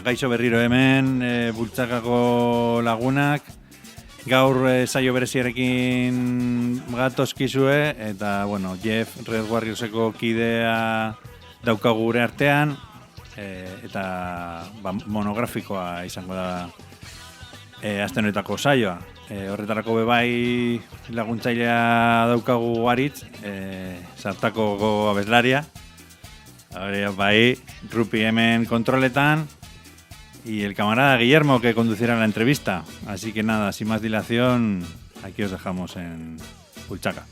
Kaixo berriro hemen, Bultzakako lagunak, gaur saio bereziarekin gatozkizue, eta, bueno, Jeff Red Warriorseko kidea daukagu gure artean, eta monografikoa izango da aste honetako saioa. Horretarako bebai laguntzailea daukagu Aritz, sartako abeslaria, bai, Rupi hemen kontroletan, y el camarada Guillermo que conducirá la entrevista. Así que nada, sin más dilación, aquí os dejamos en Bultzaka.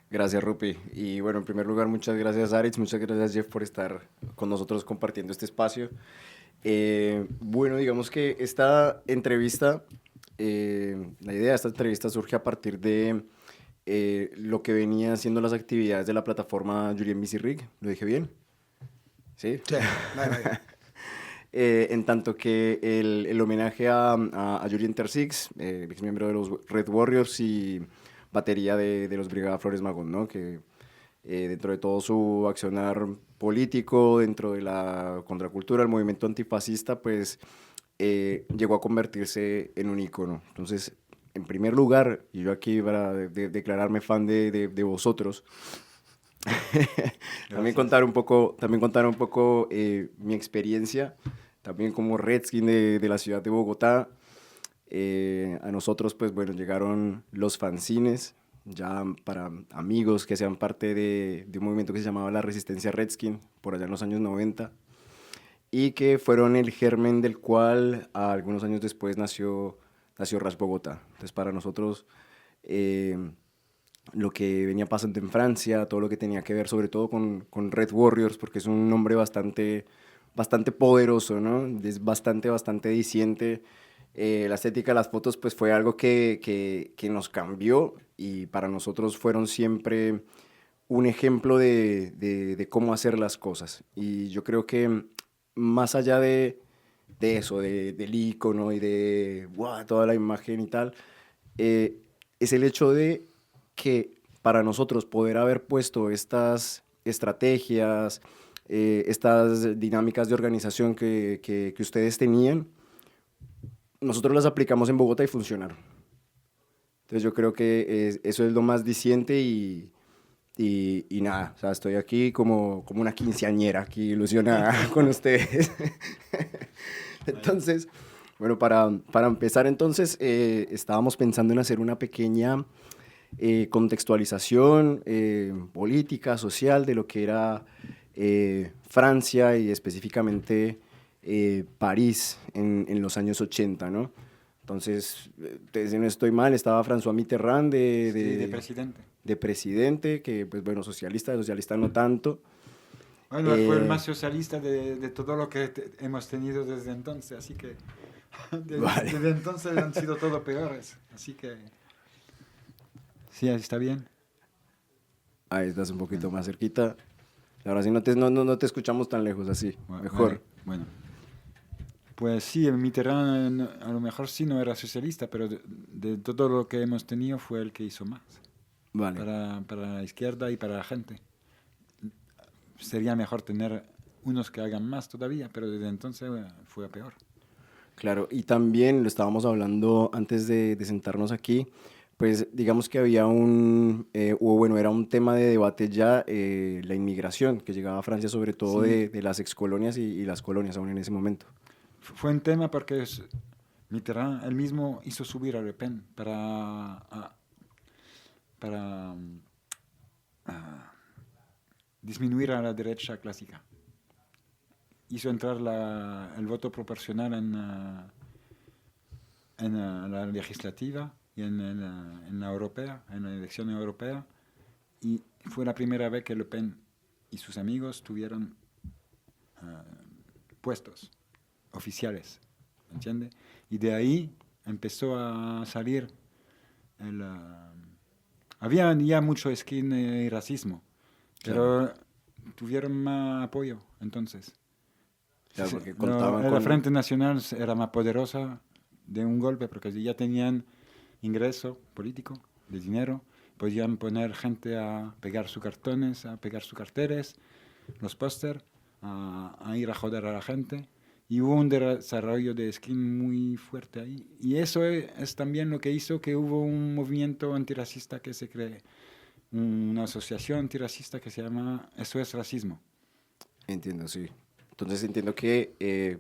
Gracias, Rupi. Y bueno, en primer lugar, muchas gracias, Aritz, muchas gracias, Jeff, por estar con nosotros compartiendo este espacio. Bueno, digamos que esta entrevista, la idea de esta entrevista surge a partir de lo que venían siendo las actividades de la plataforma Julien Missirrig. ¿Lo dije bien? ¿Sí? Sí, vale. En tanto que el homenaje a Julien Tersix, ex miembro de los Red Warriors y batería de los Brigada Flores Magón, ¿no? Que dentro de todo su accionar político, dentro de la contracultura, el movimiento antifascista, pues llegó a convertirse en un ícono. Entonces, en primer lugar, y yo aquí para declararme fan de vosotros, también contar un poco mi experiencia, también como Redskin de la ciudad de Bogotá. A nosotros, pues bueno, llegaron los fanzines, ya para amigos que sean parte de un movimiento que se llamaba la Resistencia Redskin, por allá en los años 90, y que fueron el germen del cual algunos años después nació Rash Bogotá. Entonces, para nosotros, lo que venía pasando en Francia, todo lo que tenía que ver sobre todo con Red Warriors, porque es un nombre bastante poderoso, ¿no? Es bastante diciente. La estética de las fotos pues fue algo que nos cambió, y para nosotros fueron siempre un ejemplo de cómo hacer las cosas. Y yo creo que más allá de eso, del icono y de toda la imagen y tal, es el hecho de que para nosotros poder haber puesto estas estrategias, estas dinámicas de organización que ustedes tenían, nosotros las aplicamos en Bogotá y funcionaron. Entonces yo creo que eso es lo más diciente, y nada, o sea, estoy aquí como una quinceañera, aquí ilusionada con ustedes. Entonces, bueno, para empezar entonces, estábamos pensando en hacer una pequeña contextualización política, social, de lo que era Francia y específicamente París en los años 80, ¿no? Entonces, si no estoy mal, estaba François Mitterrand de presidente. De presidente, que pues bueno, socialista no tanto. Bueno, fue el más socialista de todo lo que hemos tenido desde entonces, así que Vale. desde entonces han sido todo peores, así que sí, está bien. Ahí estás un poquito más cerquita. Ahora sí no te escuchamos tan lejos, así, mejor. Vale, bueno. Pues sí, Mitterrand a lo mejor sí no era socialista, pero de todo lo que hemos tenido fue el que hizo más. Vale. Para la izquierda y para la gente. Sería mejor tener unos que hagan más todavía, pero desde entonces fue a peor. Claro, y también lo estábamos hablando antes de sentarnos aquí, pues digamos que había era un tema de debate ya, la inmigración que llegaba a Francia, sobre todo Sí. de las excolonias y las colonias aún en ese momento. Fue un tema porque Mitterrand él mismo hizo subir a Le Pen para disminuir a la derecha clásica. Hizo entrar el voto proporcional en la legislativa y en la europea, en la elección europea, y fue la primera vez que Le Pen y sus amigos tuvieron puestos oficiales, ¿entiende? Y de ahí empezó a salir había ya mucho skin y racismo, pero tuvieron más apoyo entonces. Claro, Sí, porque contaban la Frente Nacional era más poderosa de un golpe porque ya tenían ingreso político, de dinero, podían poner gente a pegar sus cartones, a pegar sus carteles, los póster, a ir a joder a la gente. Y hubo un desarrollo de skin muy fuerte ahí. Y eso es también lo que hizo que hubo un movimiento antirracista que se cree, una asociación antirracista que se llama Eso es Racismo. Entiendo, sí. Entonces entiendo que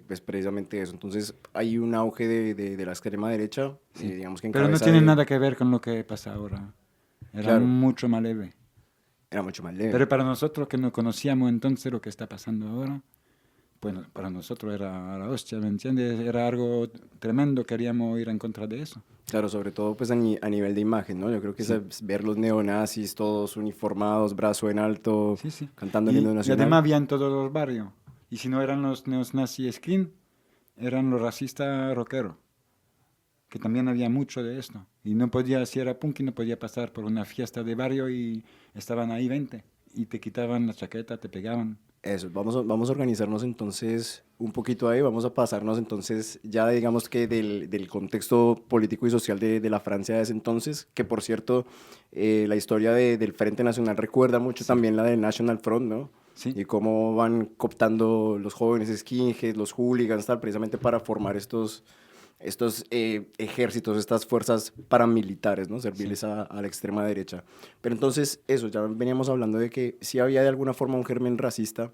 es precisamente eso. Entonces hay un auge de la extrema derecha, Sí. digamos que en Pero no cabeza tiene nada que ver con lo que pasa ahora. Era Claro. mucho más leve. Era mucho más leve. Pero para nosotros que no conocíamos entonces lo que está pasando ahora, bueno, para nosotros era la hostia, ¿me entiendes? Era algo tremendo, queríamos ir en contra de eso. Claro, sobre todo pues a nivel de imagen, ¿no? Yo creo que Sí. ver los neonazis todos uniformados, brazo en alto, Sí, sí. cantando el himno Y nacional. además había en todos los barrios. Y si no eran los neonazis skin, eran los racistas rockeros. Que también había mucho de esto. Y no podía, si era punk, no podía pasar por una fiesta de barrio y estaban ahí 20. Y te quitaban la chaqueta, te pegaban. Eso, vamos a organizarnos entonces un poquito ahí, vamos a pasarnos entonces ya digamos que del contexto político y social de la Francia de ese entonces, que por cierto la historia del Frente Nacional recuerda mucho también la del National Front, ¿no? Sí. y cómo van cooptando los jóvenes skinheads, los hooligans, tal, precisamente para formar estos ejércitos, estas fuerzas paramilitares, ¿no? Serviles a la extrema derecha. Pero entonces, eso, ya veníamos hablando de que sí había de alguna forma un germen racista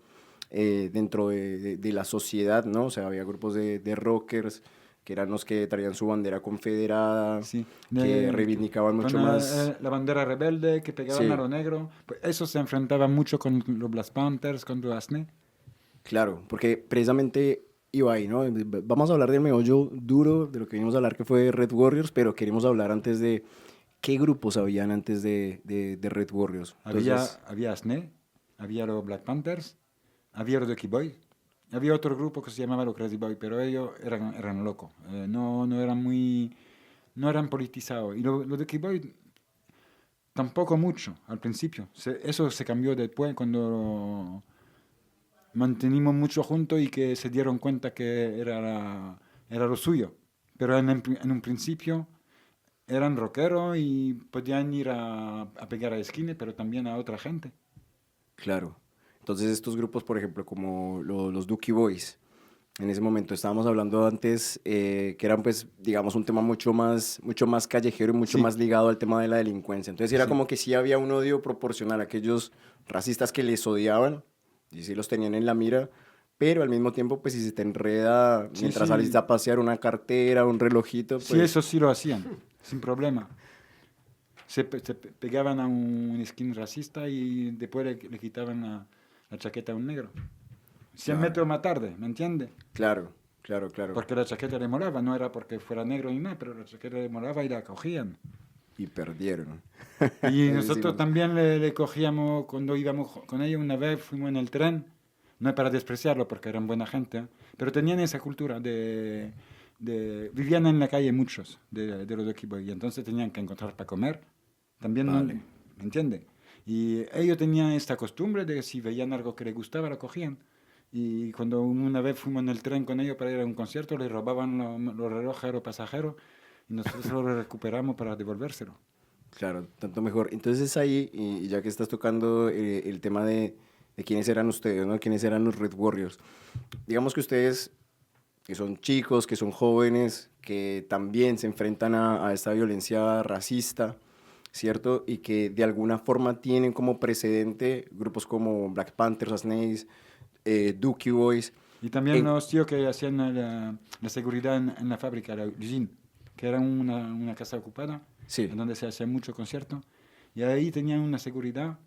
dentro de la sociedad, ¿no? O sea, había grupos de rockers que eran los que traían su bandera confederada, Sí. que reivindicaban mucho más... La bandera rebelde, que pegaban Sí. a lo negro. Pues eso se enfrentaba mucho con los Black Panthers, con los ASNE. Claro, porque precisamente iba ahí, ¿no? Vamos a hablar del meollo duro de lo que venimos a hablar, que fue Red Warriors, pero queremos hablar antes de qué grupos habían antes de Red Warriors. Entonces, Había ASNE, había los Black Panthers, había los Ducky Boy. Había otro grupo que se llamaba los Crazy Boy, pero ellos eran locos. No eran politizados. Y los Ducky Boy tampoco mucho al principio. Eso se cambió después cuando mantenimos mucho juntos y que se dieron cuenta que era lo suyo. Pero en un principio eran rockeros y podían ir a pegar a esquina, pero también a otra gente. claro. Entonces estos grupos, por ejemplo, como los Dookie Boys, en ese momento estábamos hablando antes, que eran pues, digamos, un tema mucho más callejero y mucho Sí. más ligado al tema de la delincuencia. Entonces era Sí. como que sí había un odio proporcional a aquellos racistas que les odiaban, y sí los tenían en la mira, pero al mismo tiempo, pues si se te enreda, Sí, mientras sí. salís a pasear una cartera, un relojito, pues... Sí, eso sí lo hacían, sin problema. Se pegaban a un skin racista y después le quitaban la chaqueta a un negro. 100 Claro. metros más tarde, ¿me entiende? Claro, claro, claro. Porque la chaqueta le molaba, no era porque fuera negro ni nada, pero la chaqueta le molaba y la cogían. Y perdieron. Y Eso nosotros decimos. también le cogíamos, cuando íbamos con ellos, una vez fuimos en el tren, no es para despreciarlo porque eran buena gente, ¿eh? Pero tenían esa cultura vivían en la calle muchos de los equipos y entonces tenían que encontrar para comer, también, Vale. ¿me entiende? Y ellos tenían esta costumbre de que si veían algo que les gustaba, lo cogían. Y cuando una vez fuimos en el tren con ellos para ir a un concierto, les robaban los relojes a los pasajeros y nosotros los recuperamos para devolvérselo. Claro, tanto mejor. Entonces ahí, y ya que estás tocando el tema de quiénes eran ustedes, ¿no? Quiénes eran los Red Warriors. Digamos que ustedes, que son chicos, que son jóvenes, que también se enfrentan a esta violencia racista, ¿cierto? Y que de alguna forma tienen como precedente grupos como Black Panthers, Snakes, Dookie Boys. Y también En- los tíos que hacían la seguridad en la fábrica, la usine, que era una casa ocupada, Sí. en donde se hacían muchos conciertos. Y ahí tenían una seguridad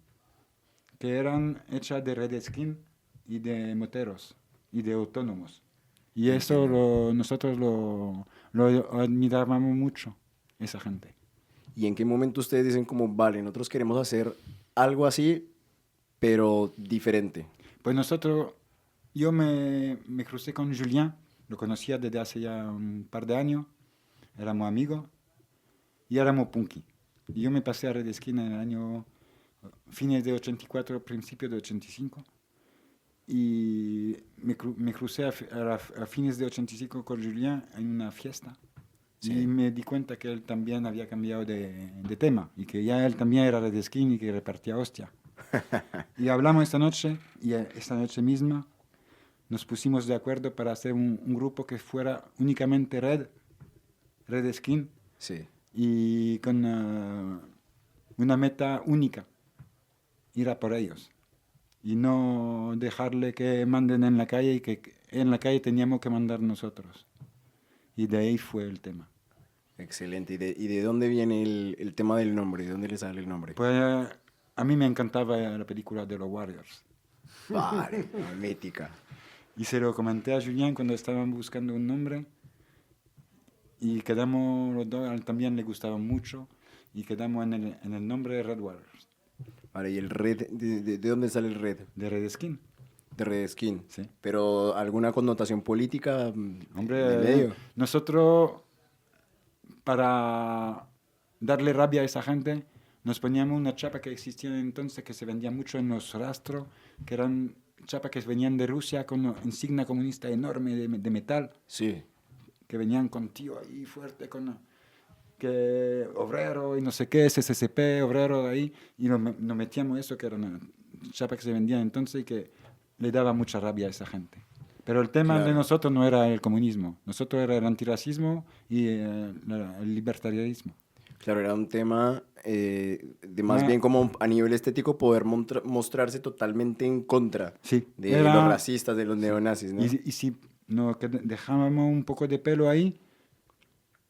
que eran hechas de red skin y de moteros y de autónomos. Y eso nosotros lo admirábamos mucho, esa gente. ¿Y en qué momento ustedes dicen como, vale, nosotros queremos hacer algo así, pero diferente? Pues yo me crucé con Julien, lo conocía desde hace ya un par de años, éramos amigos y éramos punky. Y yo me pasé a Red Skin en el año fines de 84, principios de 85. Y me crucé a fines de 85 con Julien en una fiesta. Sí. Y me di cuenta que él también había cambiado de tema y que ya él también era Red Skin y que repartía hostia. Y hablamos esta noche y esta noche misma nos pusimos de acuerdo para hacer un grupo que fuera únicamente Red Skin Sí. y con una meta única, ir a por ellos y no dejarle que manden en la calle y que en la calle teníamos que mandar nosotros. Y de ahí fue el tema. Excelente. ¿Y de dónde viene el tema del nombre? ¿De dónde le sale el nombre? Pues a mí me encantaba la película de los Warriors. Vale, mítica. Y se lo comenté a Julien cuando estaban buscando un nombre y quedamos los dos, a él también le gustaba mucho y quedamos en el nombre de Red Warriors, Vale, ¿y el red? ¿De dónde sale el red? de Red Skin. De Red Skin. Sí. ¿Pero alguna connotación política Hombre, de medio? nosotros para darle rabia a esa gente nos poníamos una chapa que existía entonces que se vendía mucho en los rastros, que eran chapas que venían de Rusia con una insignia comunista enorme de metal, Sí. que venían con tío ahí fuerte, con que obrero y no sé qué, SSCP, obrero ahí, y nos metíamos eso que era chapa que se vendían entonces y que le daba mucha rabia a esa gente. Pero el tema Claro. de nosotros no era el comunismo, nosotros era el antirracismo y el libertarianismo. Claro, era un tema de más Ah. bien como a nivel estético poder mostrarse totalmente en contra Sí, de era- los racistas, de los neonazis, ¿no? Y si no, que dejábamos un poco de pelo ahí,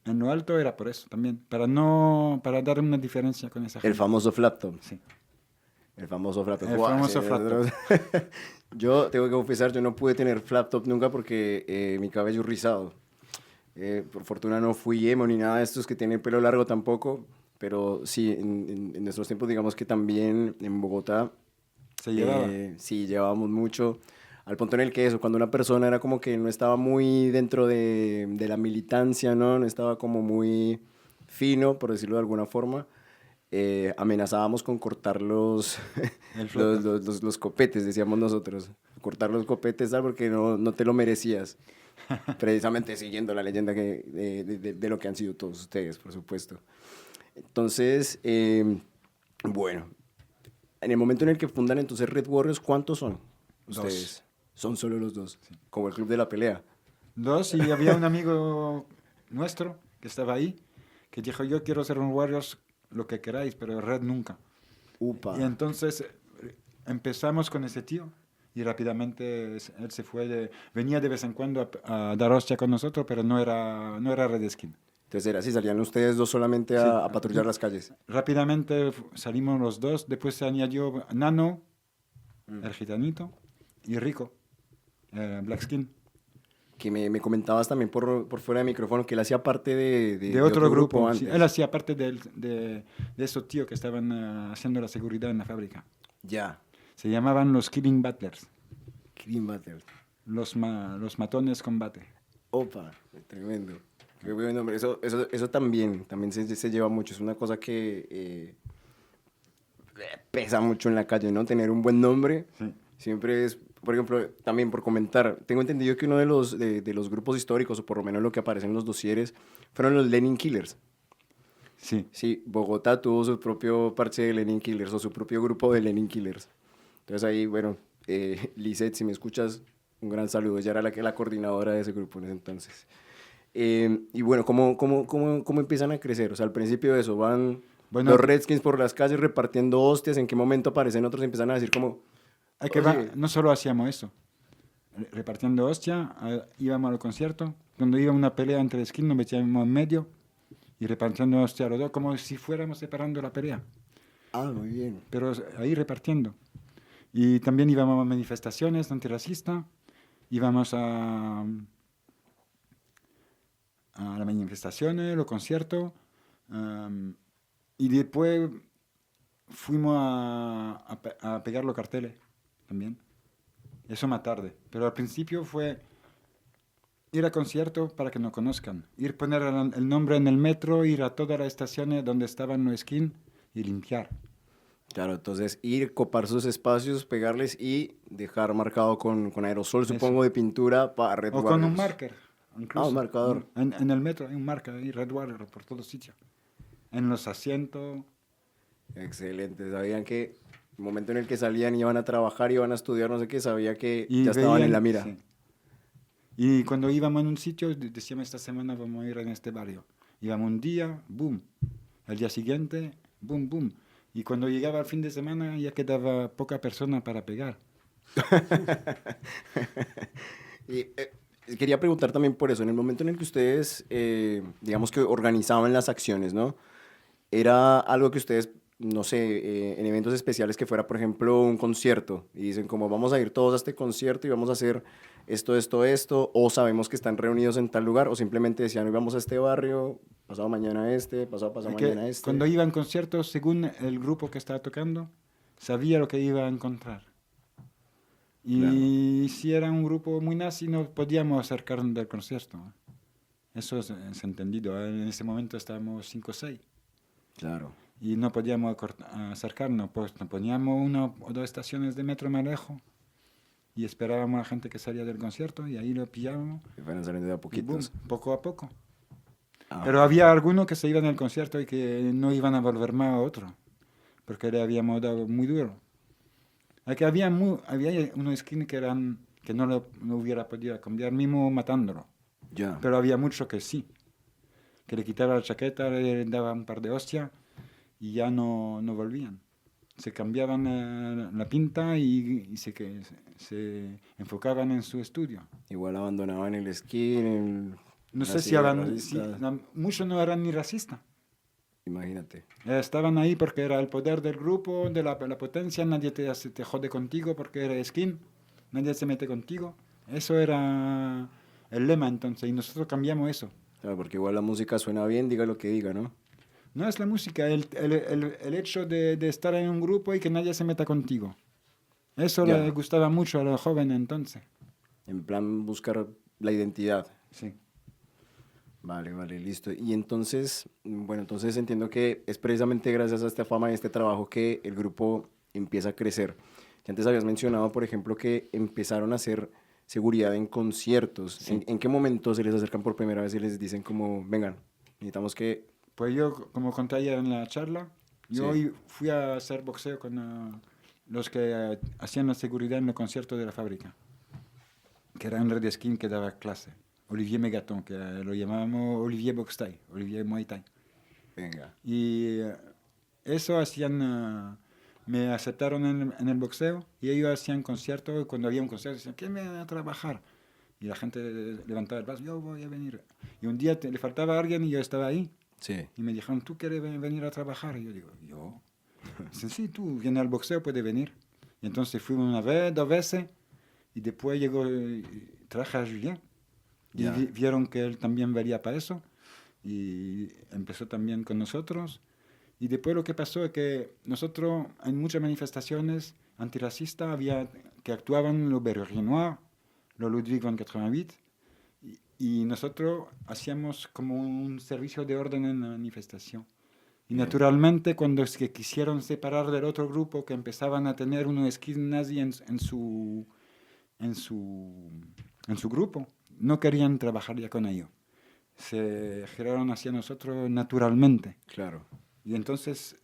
en lo alto era por eso también, para dar una diferencia con esa gente. El famoso flap top. Sí. El famoso flap top. El Buah, famoso sí, flap top. Yo tengo que confesar, yo no pude tener flap top nunca porque mi cabello es rizado. Por fortuna no fui emo ni nada de estos que tienen pelo largo tampoco, pero sí, en nuestros tiempos digamos que también en Bogotá Se llevaba. sí, llevábamos mucho, al punto en el que eso, cuando una persona era como que no estaba muy dentro de la militancia, ¿no? No estaba como muy fino, por decirlo de alguna forma, amenazábamos con cortar El flap top. los copetes, decíamos nosotros. Cortar los copetes, ¿sabes? Porque no te lo merecías. Precisamente siguiendo la leyenda de lo que han sido todos ustedes, por supuesto. Entonces, bueno, en el momento en el que fundan entonces Red Warriors, ¿cuántos son ustedes? Son solo los dos, como el club de la pelea. Dos, y había un amigo nuestro que estaba ahí, que dijo, yo quiero ser un Warriors, lo que queráis, pero Red nunca. Upa. Y entonces empezamos con ese tío y rápidamente él se fue, venía de vez en cuando a dar hostia con nosotros, pero no era Red Skin. Entonces era así, salían ustedes dos solamente Sí. a patrullar las calles. Rápidamente salimos los dos, después se añadió Nano, el gitanito, y Rico, Black Skin. Que me comentabas también por fuera de micrófono que él hacía parte De otro grupo. Sí, antes. él hacía parte de esos tíos que estaban haciendo la seguridad en la fábrica. Ya. Se llamaban los Killing Butlers, Green Battle. los matones combate. Opa, tremendo. Qué buen nombre. Eso también se lleva mucho. Es una cosa que pesa mucho en la calle, ¿no? Tener un buen nombre. Sí. Siempre es, por ejemplo, también por comentar, tengo entendido que uno de los grupos históricos, o por lo menos lo que aparece en los dosieres, fueron los Lenin Killers. Sí. Sí, Bogotá tuvo su propio parche de Lenin Killers, o su propio grupo de Lenin Killers. Entonces ahí, bueno, Lisette, si me escuchas, un gran saludo. Ella era la coordinadora de ese grupo en ese entonces. Y bueno, ¿cómo empiezan a crecer? O sea, al principio de eso, van Bueno, los Redskins por las calles repartiendo hostias. ¿En qué momento aparecen otros y empiezan a decir como... Oye, no solo hacíamos eso, repartiendo hostia, íbamos al concierto, cuando iba una pelea entre skins nos metíamos en medio y repartiendo hostia a los dos, como si fuéramos separando la pelea, ah, muy bien. pero ahí repartiendo. Y también íbamos a manifestaciones antirracistas, íbamos a las manifestaciones, los conciertos, y después fuimos a pegar los carteles también. Eso más tarde. Pero al principio fue ir a conciertos para que nos conozcan. Ir poner el nombre en el metro, ir a todas las estaciones donde estaban los skins y limpiar. Claro, entonces ir, copar sus espacios, pegarles y dejar marcado con aerosol, supongo, de pintura para Red O Warriors. con un marker. Incluso. un marcador. En el metro hay un marker ahí, Red Warrior, por todos sitios. En los asientos. Excelente. Sabían que el momento en el que salían, iban a trabajar, iban a estudiar, no sé qué, sabía que Y ya estaban en veían- la mira. sí. Y cuando íbamos en un sitio, decíamos esta semana vamos a ir en este barrio. Íbamos un día, boom. El día siguiente, boom, boom. Y cuando llegaba el fin de semana ya quedaba poca persona para pegar. Y quería preguntar también por eso, en el momento en el que ustedes, digamos que organizaban las acciones, ¿no? Era algo que ustedes, no sé, en eventos especiales que fuera, por ejemplo, un concierto, y dicen como vamos a ir todos a este concierto y vamos a hacer esto, o sabemos que están reunidos en tal lugar, o simplemente decían, hoy vamos a este barrio, pasado mañana este, pasado Es que mañana este. cuando iba en conciertos, según el grupo que estaba tocando, sabía lo que iba a encontrar. Y si era un grupo muy nazi, no podíamos acercarnos del concierto. Eso es entendido. En ese momento estábamos 5 o 6 Claro. y no podíamos acercarnos. Pues nos poníamos 1 o 2 estaciones de metro más lejos y esperábamos a la gente que salía del concierto y ahí lo pillábamos. Que fueran saliendo de a Y boom, poquitos. poco a poco. Ah, Pero había algunos que se iban del concierto y que no iban a volver más a otro, porque le habíamos dado muy duro. Es que había unos skins que no hubiera podido cambiar mismo matándolo. Ya. Pero había muchos que sí. Que le quitaba la chaqueta, le daba un par de hostias y ya no volvían. Se cambiaban la pinta y se enfocaban en su estudio. Igual abandonaban el skin, No sé las si ideas eran... racistas. Muchos no eran ni racistas. Imagínate. Estaban ahí porque era el poder del grupo, de la potencia, nadie te jode contigo porque eres skin, nadie se mete contigo. Eso era el lema entonces, y nosotros cambiamos eso. Claro, porque igual la música suena bien, diga lo que diga, ¿no? No es la música, el hecho de estar en un grupo y que nadie se meta contigo. Eso Ya. le gustaba mucho a los jóvenes entonces. En plan buscar la identidad. Sí. Vale, vale, listo. Y entonces, bueno, entonces entiendo que es precisamente gracias a esta fama y este trabajo que el grupo empieza a crecer. Ya antes habías mencionado, por ejemplo, que empezaron a hacer seguridad en conciertos. Sí. En qué momento se les acercan por primera vez y les dicen como, vengan, necesitamos que... Pues yo, como conté ayer en la charla, yo Sí. hoy fui a hacer boxeo con los que hacían la seguridad en los conciertos de la fábrica, que era un red skin que daba clase. Olivier Megaton, que lo llamábamos Olivier Box Thai, Olivier Muay Thai. Venga. Y eso hacían, me aceptaron en el boxeo y ellos hacían conciertos y cuando había un concierto decían, ¿quién viene a trabajar? Y la gente levantaba el brazo, yo voy a venir. Y un día le faltaba alguien y yo estaba ahí. Sí. Y me dijeron, ¿tú quieres venir a trabajar? Y yo digo, ¿yo? Dicen, sí, tú vienes al boxeo, puedes venir. Y entonces fuimos una vez, 2 veces, y después llegó, traje a Julien. Y Ya. vieron que él también valía para eso, y empezó también con nosotros. Y después lo que pasó es que nosotros, en muchas manifestaciones antirracistas, había que actuaban los Berger Noir, los Ludwig van 88, y nosotros hacíamos como un servicio de orden en la manifestación. Y Bien. naturalmente, cuando es que quisieron separar del otro grupo, que empezaban a tener unos skins nazi en su grupo, no querían trabajar ya con ellos. Se giraron hacia nosotros naturalmente. Claro. Y entonces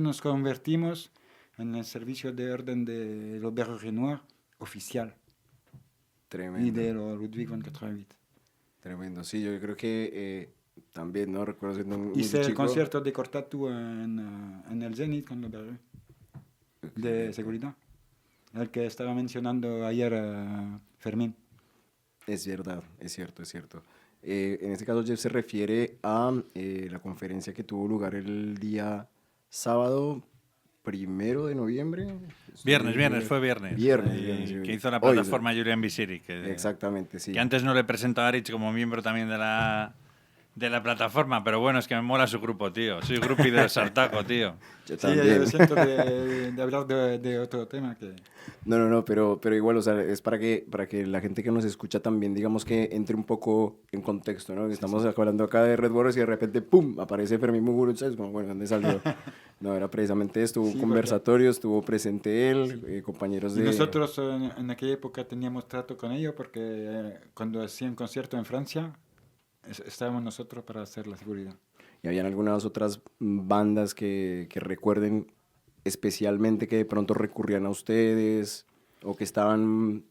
nos convertimos en el servicio de orden de los Berger Noir oficial Tremendo. y de los Ludwig van 88. Tremendo. Sí, yo creo que también, ¿no? Recuerdo siendo un Hice el chico. concierto de Cortatu en el Zenit con los Berger de seguridad. El que estaba mencionando ayer Fermín. Es verdad, es cierto, es cierto. En este caso, Jeff se refiere a la conferencia que tuvo lugar el día sábado 1 de noviembre. Viernes, fue viernes. Viernes, Que hizo la Hoy, plataforma Julian Visiri. exactamente, sí. Que antes no le presento a Aritz como miembro también de la plataforma, pero bueno, es que me mola su grupo, tío. Soy groupie de Sartaco, tío. Yo Sí, también. yo siento de hablar de otro tema que... No, pero igual, o sea, es para que la gente que nos escucha también, digamos que entre un poco en contexto, ¿no? Estamos hablando acá de Red Warriors y de repente, ¡pum!, aparece Fermín Muguruza, es como, bueno, ¿dónde salió? No, era precisamente esto, hubo Sí, un conversatorio, estuvo presente él, compañeros Y de... nosotros en aquella época teníamos trato con ellos porque cuando hacían concierto en Francia estábamos nosotros para hacer la seguridad. Y habían algunas otras bandas que recuerden especialmente que de pronto recurrían a ustedes o que estaban,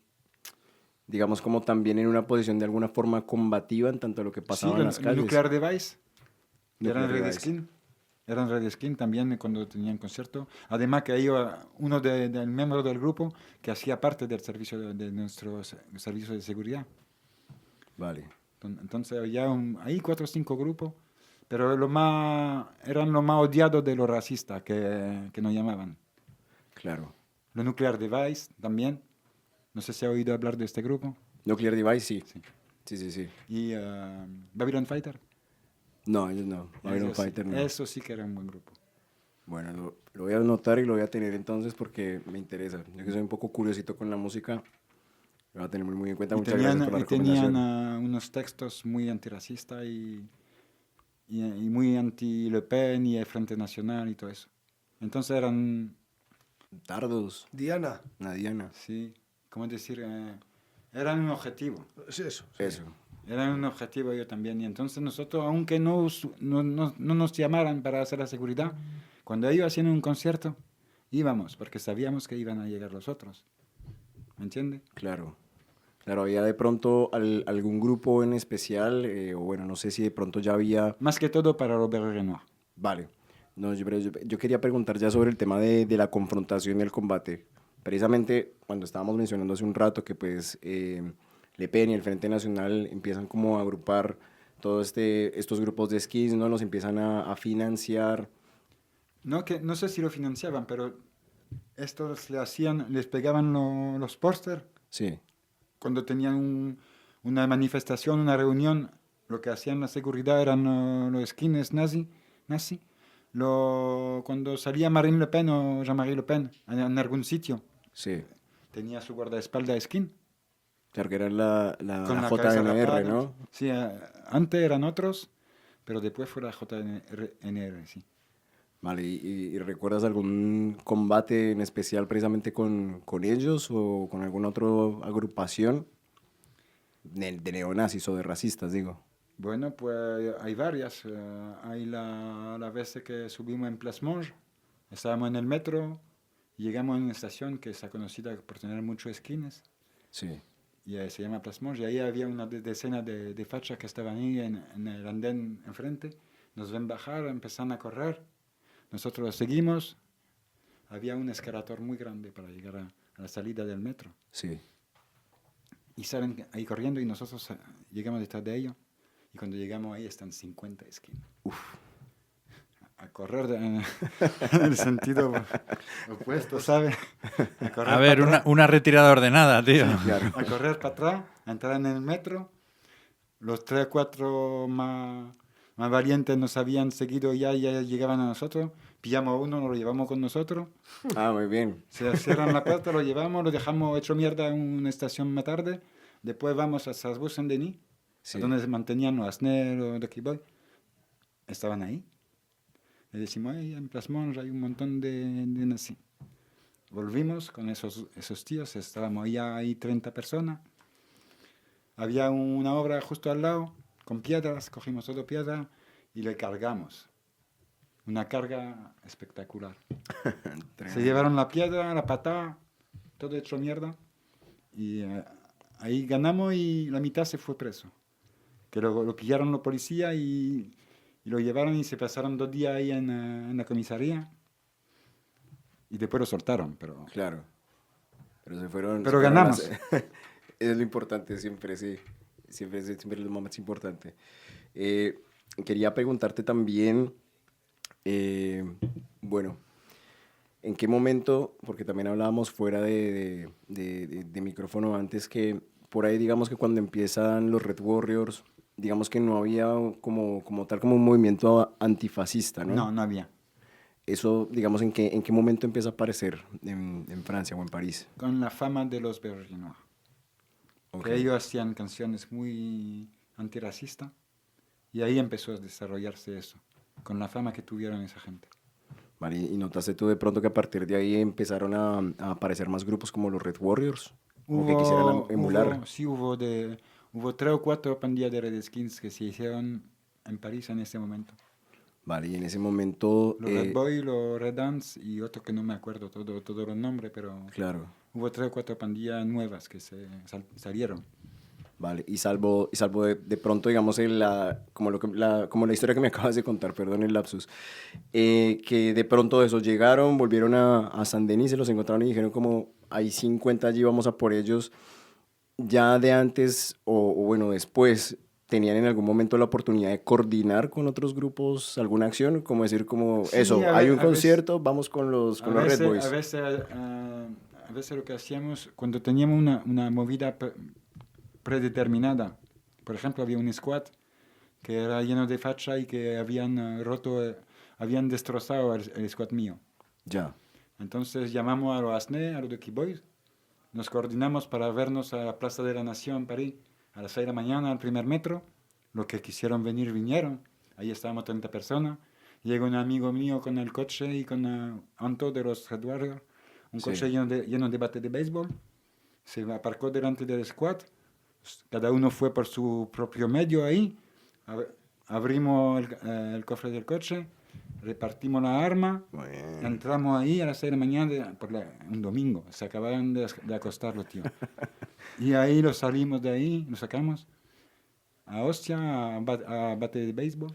digamos, como también en una posición de alguna forma combativa en tanto a lo que pasaba en las calles. Nuclear Device, que Nuclear eran Red Device. Skin. Eran Red Skin también cuando tenían concierto. Además que ellos, uno del miembro del grupo que hacía parte del servicio de nuestro servicio de seguridad. Vale. Entonces había ahí 4 o 5 grupos, pero eran los más odiados de los racistas que nos llamaban. Claro. Los Nuclear Device también. No sé si ha oído hablar de este grupo. Nuclear Device, sí. Sí. Sí. Y Babylon Fighter. No, ellos no. Iron Fighter no. Eso sí que era un buen grupo. Bueno, lo voy a anotar y lo voy a tener entonces porque me interesa. Yo que soy un poco curiosito con la música, lo voy a tener muy en cuenta. Muchas gracias por la recomendación. Tenían unos textos muy antirracistas y muy anti-Le Pen y el Frente Nacional y todo eso. Entonces eran, Dardos. Diana. Una Diana. sí, ¿cómo decir? Eran un objetivo. Es eso. Eso. Eran un objetivo yo también. Y entonces nosotros, aunque no nos llamaran para hacer la seguridad, cuando ellos hacían un concierto, íbamos, porque sabíamos que iban a llegar los otros. ¿Me entiende? Claro. Claro, había de pronto algún grupo en especial, o bueno, no sé si de pronto ya había... Más que todo para Robert Renoir. Vale. No, yo quería preguntar ya sobre el tema de la confrontación y el combate. Precisamente cuando estábamos mencionando hace un rato que pues Le Pen y el Frente Nacional empiezan como a agrupar todos estos grupos de esquís, ¿no? Los empiezan a financiar. No, no sé si lo financiaban, pero estos les pegaban los póster Sí, cuando tenían una manifestación, una reunión. Lo que hacían la seguridad eran los skins nazi. Cuando salía Marine Le Pen o Jean-Marie Le Pen en algún sitio, sí. tenía su guardaespaldas skin Claro que era con la la cabeza JNR, rapada. ¿no? Sí, antes eran otros, pero después fue la JNR, sí. Vale, y recuerdas algún combate en especial precisamente con ellos o con alguna otra agrupación de neonazis o de racistas, digo? Bueno, pues hay varias. Hay la vez que subimos en Place Monge, estábamos en el metro, llegamos a una estación que está conocida por tener muchos esquines, Sí, y se llama Place Monge, y ahí había una decena de fachas que estaban ahí en el andén enfrente. Nos ven bajar, empezaron a correr, nosotros los seguimos. Había un escalator muy grande para llegar a la salida del metro. sí. Y salen ahí corriendo y nosotros llegamos detrás de ellos. Y cuando llegamos ahí están 50 esquinas. A correr en el sentido opuesto, ¿sabes? A ver, una retirada ordenada, tío. Claro. A correr para atrás, a entrar en el metro. Los 3 o 4 más valientes nos habían seguido ya llegaban a nosotros. Pillamos a uno, lo llevamos con nosotros. Ah, muy bien. Se cierran la puerta, lo llevamos, lo dejamos hecho mierda en una estación más tarde. Después vamos a Strasbourg-Saint-Denis, Sí. donde se mantenían los Asner o Ducky Boy. Estaban ahí. Le decimos, en Place Monge hay un montón de nazi. Volvimos con esos tíos, estábamos ya ahí 30 personas. Había una obra justo al lado, con piedras, cogimos todo piedra y le cargamos. Una carga espectacular. Se llevaron la piedra, la patada, todo hecho mierda. Y ahí ganamos y la mitad se fue preso. Que lo pillaron los policías y lo llevaron y se pasaron 2 días ahí en la comisaría. Y después lo soltaron, pero... Claro. Pero se fueron... Pero se fueron ganamos. Es lo importante siempre, sí. Siempre es lo más importante. Quería preguntarte también, bueno, ¿en qué momento, porque también hablábamos fuera de micrófono antes, que por ahí digamos que cuando empiezan los Red Warriors, digamos que no había como tal como un movimiento antifascista, ¿no? No, no había. Eso, digamos, ¿en qué momento empieza a aparecer en Francia o en París? Con la fama de los Berlinois. Ok. Que ellos hacían canciones muy antirracistas. Y ahí empezó a desarrollarse eso, con la fama que tuvieron esa gente. Vale, ¿y notaste tú de pronto que a partir de ahí empezaron a aparecer más grupos como los Red Warriors? ¿O que quisieran emular? Hubo 3 o 4 pandillas de Redskins que se hicieron en París en ese momento. Vale, y en ese momento... Los Red Boy, los Red Dance y otro que no me acuerdo todos los nombres, pero Claro, hubo 3 o 4 pandillas nuevas que salieron. vale. Y salvo de pronto, digamos, como la historia que me acabas de contar, perdón el lapsus, que de pronto esos llegaron, volvieron a Saint-Denis, se los encontraron y dijeron como, hay 50 allí, vamos a por ellos. Ya de antes o bueno, después, ¿tenían en algún momento la oportunidad de coordinar con otros grupos alguna acción? Como decir, como Sí, eso, a hay ve- un a veces- concierto, vamos con los Red Boys. A veces lo que hacíamos, cuando teníamos una movida predeterminada, por ejemplo, había un squad que era lleno de facha y que habían habían destrozado el squad mío. Ya, Entonces llamamos a los Asne, a los Ducky Boys, nos coordinamos para vernos a la Plaza de la Nación en París a las 6 de la mañana al primer metro. Los que quisieron venir vinieron, ahí estábamos 30 personas. Llegó un amigo mío con el coche y con Anto de los Red Warriors, un Sí. coche lleno de bate de béisbol. Se aparcó delante del squad, cada uno fue por su propio medio ahí. Abrimos el cofre del coche, repartimos la arma, Bueno. entramos ahí a las 6 de la mañana, un domingo, se acababan de acostar los tíos. Y ahí los salimos de ahí, los sacamos a hostia, a bate de béisbol,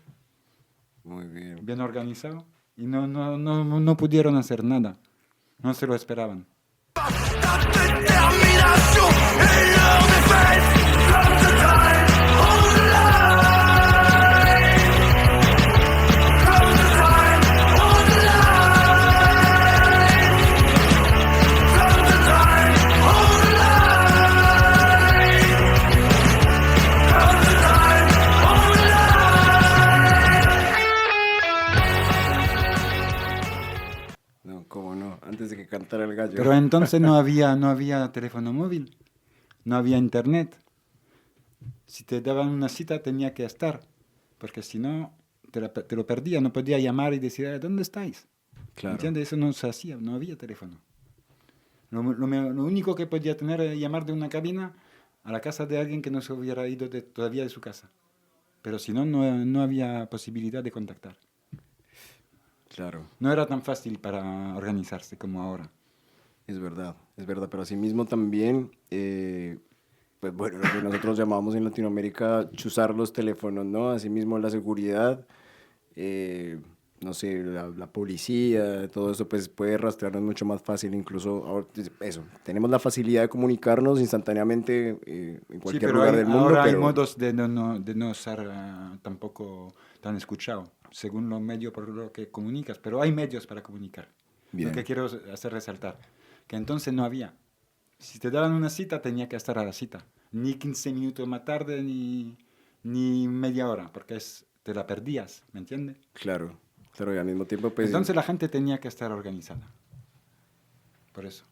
Muy bien. bien organizado, y no pudieron hacer nada, no se lo esperaban. No, cómo no, antes de que cantara el gallo. Pero entonces no había teléfono móvil, no había internet. Si te daban una cita tenía que estar, porque si no te lo perdía, no podía llamar y decir, ¿dónde estáis? Claro. ¿Entiendes? Eso no se hacía, no había teléfono. Lo único que podía tener era llamar de una cabina a la casa de alguien que no se hubiera ido todavía de su casa. Pero si no, no había posibilidad de contactar. Claro, No era tan fácil para organizarse como ahora. es verdad, pero asimismo también, pues bueno, lo que nosotros llamamos en Latinoamérica chuzar los teléfonos, ¿no? Asimismo la seguridad, no sé, la policía, todo eso pues puede rastrearnos mucho más fácil, incluso ahora, eso, tenemos la facilidad de comunicarnos instantáneamente en cualquier lugar del mundo, ahora hay pero modos de no ser tampoco tan escuchado, según los medios por lo que comunicas, pero hay medios para comunicar. Bien. Lo que quiero hacer resaltar, que entonces no había. Si te daban una cita, tenía que estar a la cita, ni 15 minutos más tarde, ni media hora, porque te la perdías, ¿me entiendes? claro, y al mismo tiempo pues... Entonces la gente tenía que estar organizada. Por eso.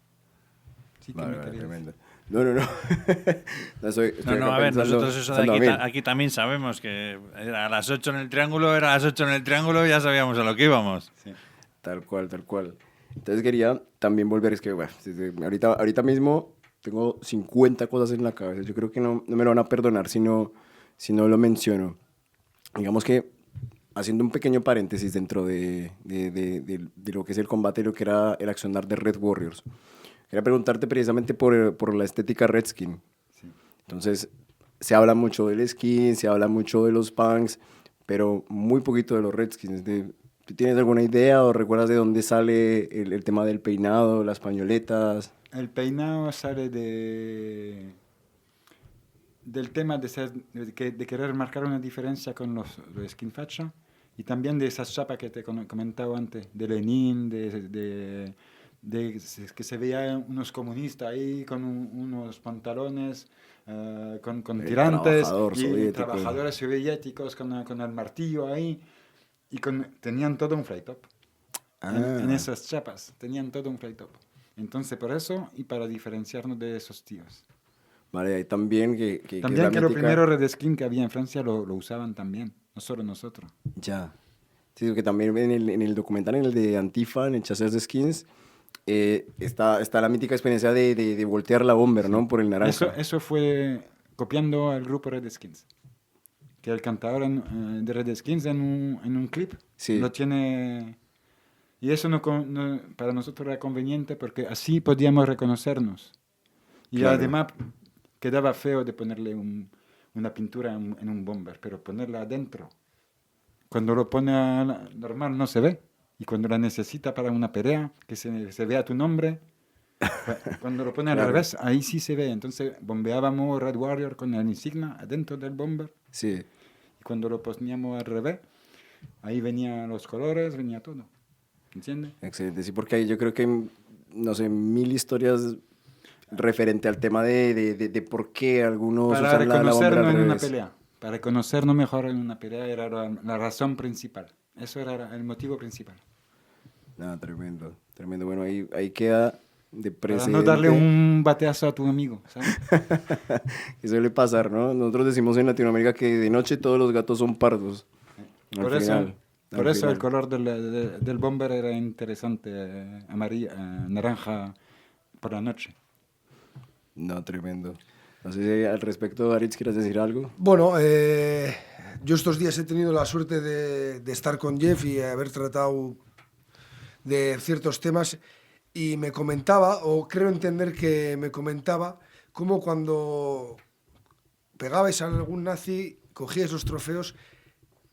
Sí, ¿qué Vale, me vale, querías tremendo. decir? No. Estoy No, acá a ver, pensando- nosotros eso de pensando, aquí también sabemos que era a las 8 en el triángulo, era a las 8 en el triángulo, ya sabíamos a lo que íbamos. Sí. Tal cual. Entonces quería también volver, es que bueno, ahorita mismo tengo 50 cosas en la cabeza. Yo creo que no me lo van a perdonar si no lo menciono. Digamos que, haciendo un pequeño paréntesis dentro de lo que es el combate y lo que era el accionar de Red Warriors, quería preguntarte precisamente por la estética Redskin. Sí. Entonces, se habla mucho del skin, se habla mucho de los punks, pero muy poquito de los Redskins. ¿Tú tienes alguna idea o recuerdas de dónde sale el tema del peinado, las pañoletas? El peinado sale del tema de querer marcar una diferencia con los skin facha y también de esas chapas que te comentaba antes, de Lenin, de que se veía unos comunistas ahí con unos pantalones con El tirantes trabajador y soviético. trabajadores soviéticos con el martillo ahí y tenían todo un fly top. En esas chapas tenían todo un fly top. Entonces por eso y para diferenciarnos de esos tíos. Vale, ahí también que También la que lo mítica- primero Red Skin que había en Francia lo usaban también, no solo nosotros. Ya. Sí, que también en el documental, en el de Antifa, en el Chasers de Skins, está la mítica experiencia de voltear la bomber, ¿no? Por el naranja. Eso fue copiando al grupo Red Skins. Que el cantador de Red Skins en un clip Sí. lo tiene. Y eso para nosotros era conveniente porque así podíamos reconocernos. Y Claro. además quedaba feo de ponerle una pintura en un bomber, pero ponerla adentro. Cuando lo pone normal no se ve. Y cuando la necesita para una pelea, que se vea tu nombre, cuando lo pone al Claro. revés, ahí sí se ve. Entonces bombeábamos Red Warrior con la insignia adentro del bomber. Sí. Y cuando lo poníamos al revés, ahí venían los colores, venía todo. ¿Entiendes? Excelente, sí, porque ahí yo creo que hay, no sé, 1000 historias referente al tema de por qué algunos Para usan la bomber reconocernos al en una revés. pelea. Para reconocernos mejor en una pelea era la razón principal. Eso era el motivo principal. No, tremendo. Bueno, ahí queda de Para precedente. no darle un bateazo a tu amigo, ¿sabes? Que suele pasar, ¿no? Nosotros decimos en Latinoamérica que de noche todos los gatos son pardos. Por Al eso, final, por al eso final. el color del bomber era interesante, naranja por la noche. No, tremendo. No sé si al respecto, Aritz, ¿quieres decir algo? Bueno, yo estos días he tenido la suerte de estar con Jeff y haber tratado de ciertos temas y me comentaba, o creo entender que me comentaba, cómo cuando pegabais a algún nazi, cogíais los trofeos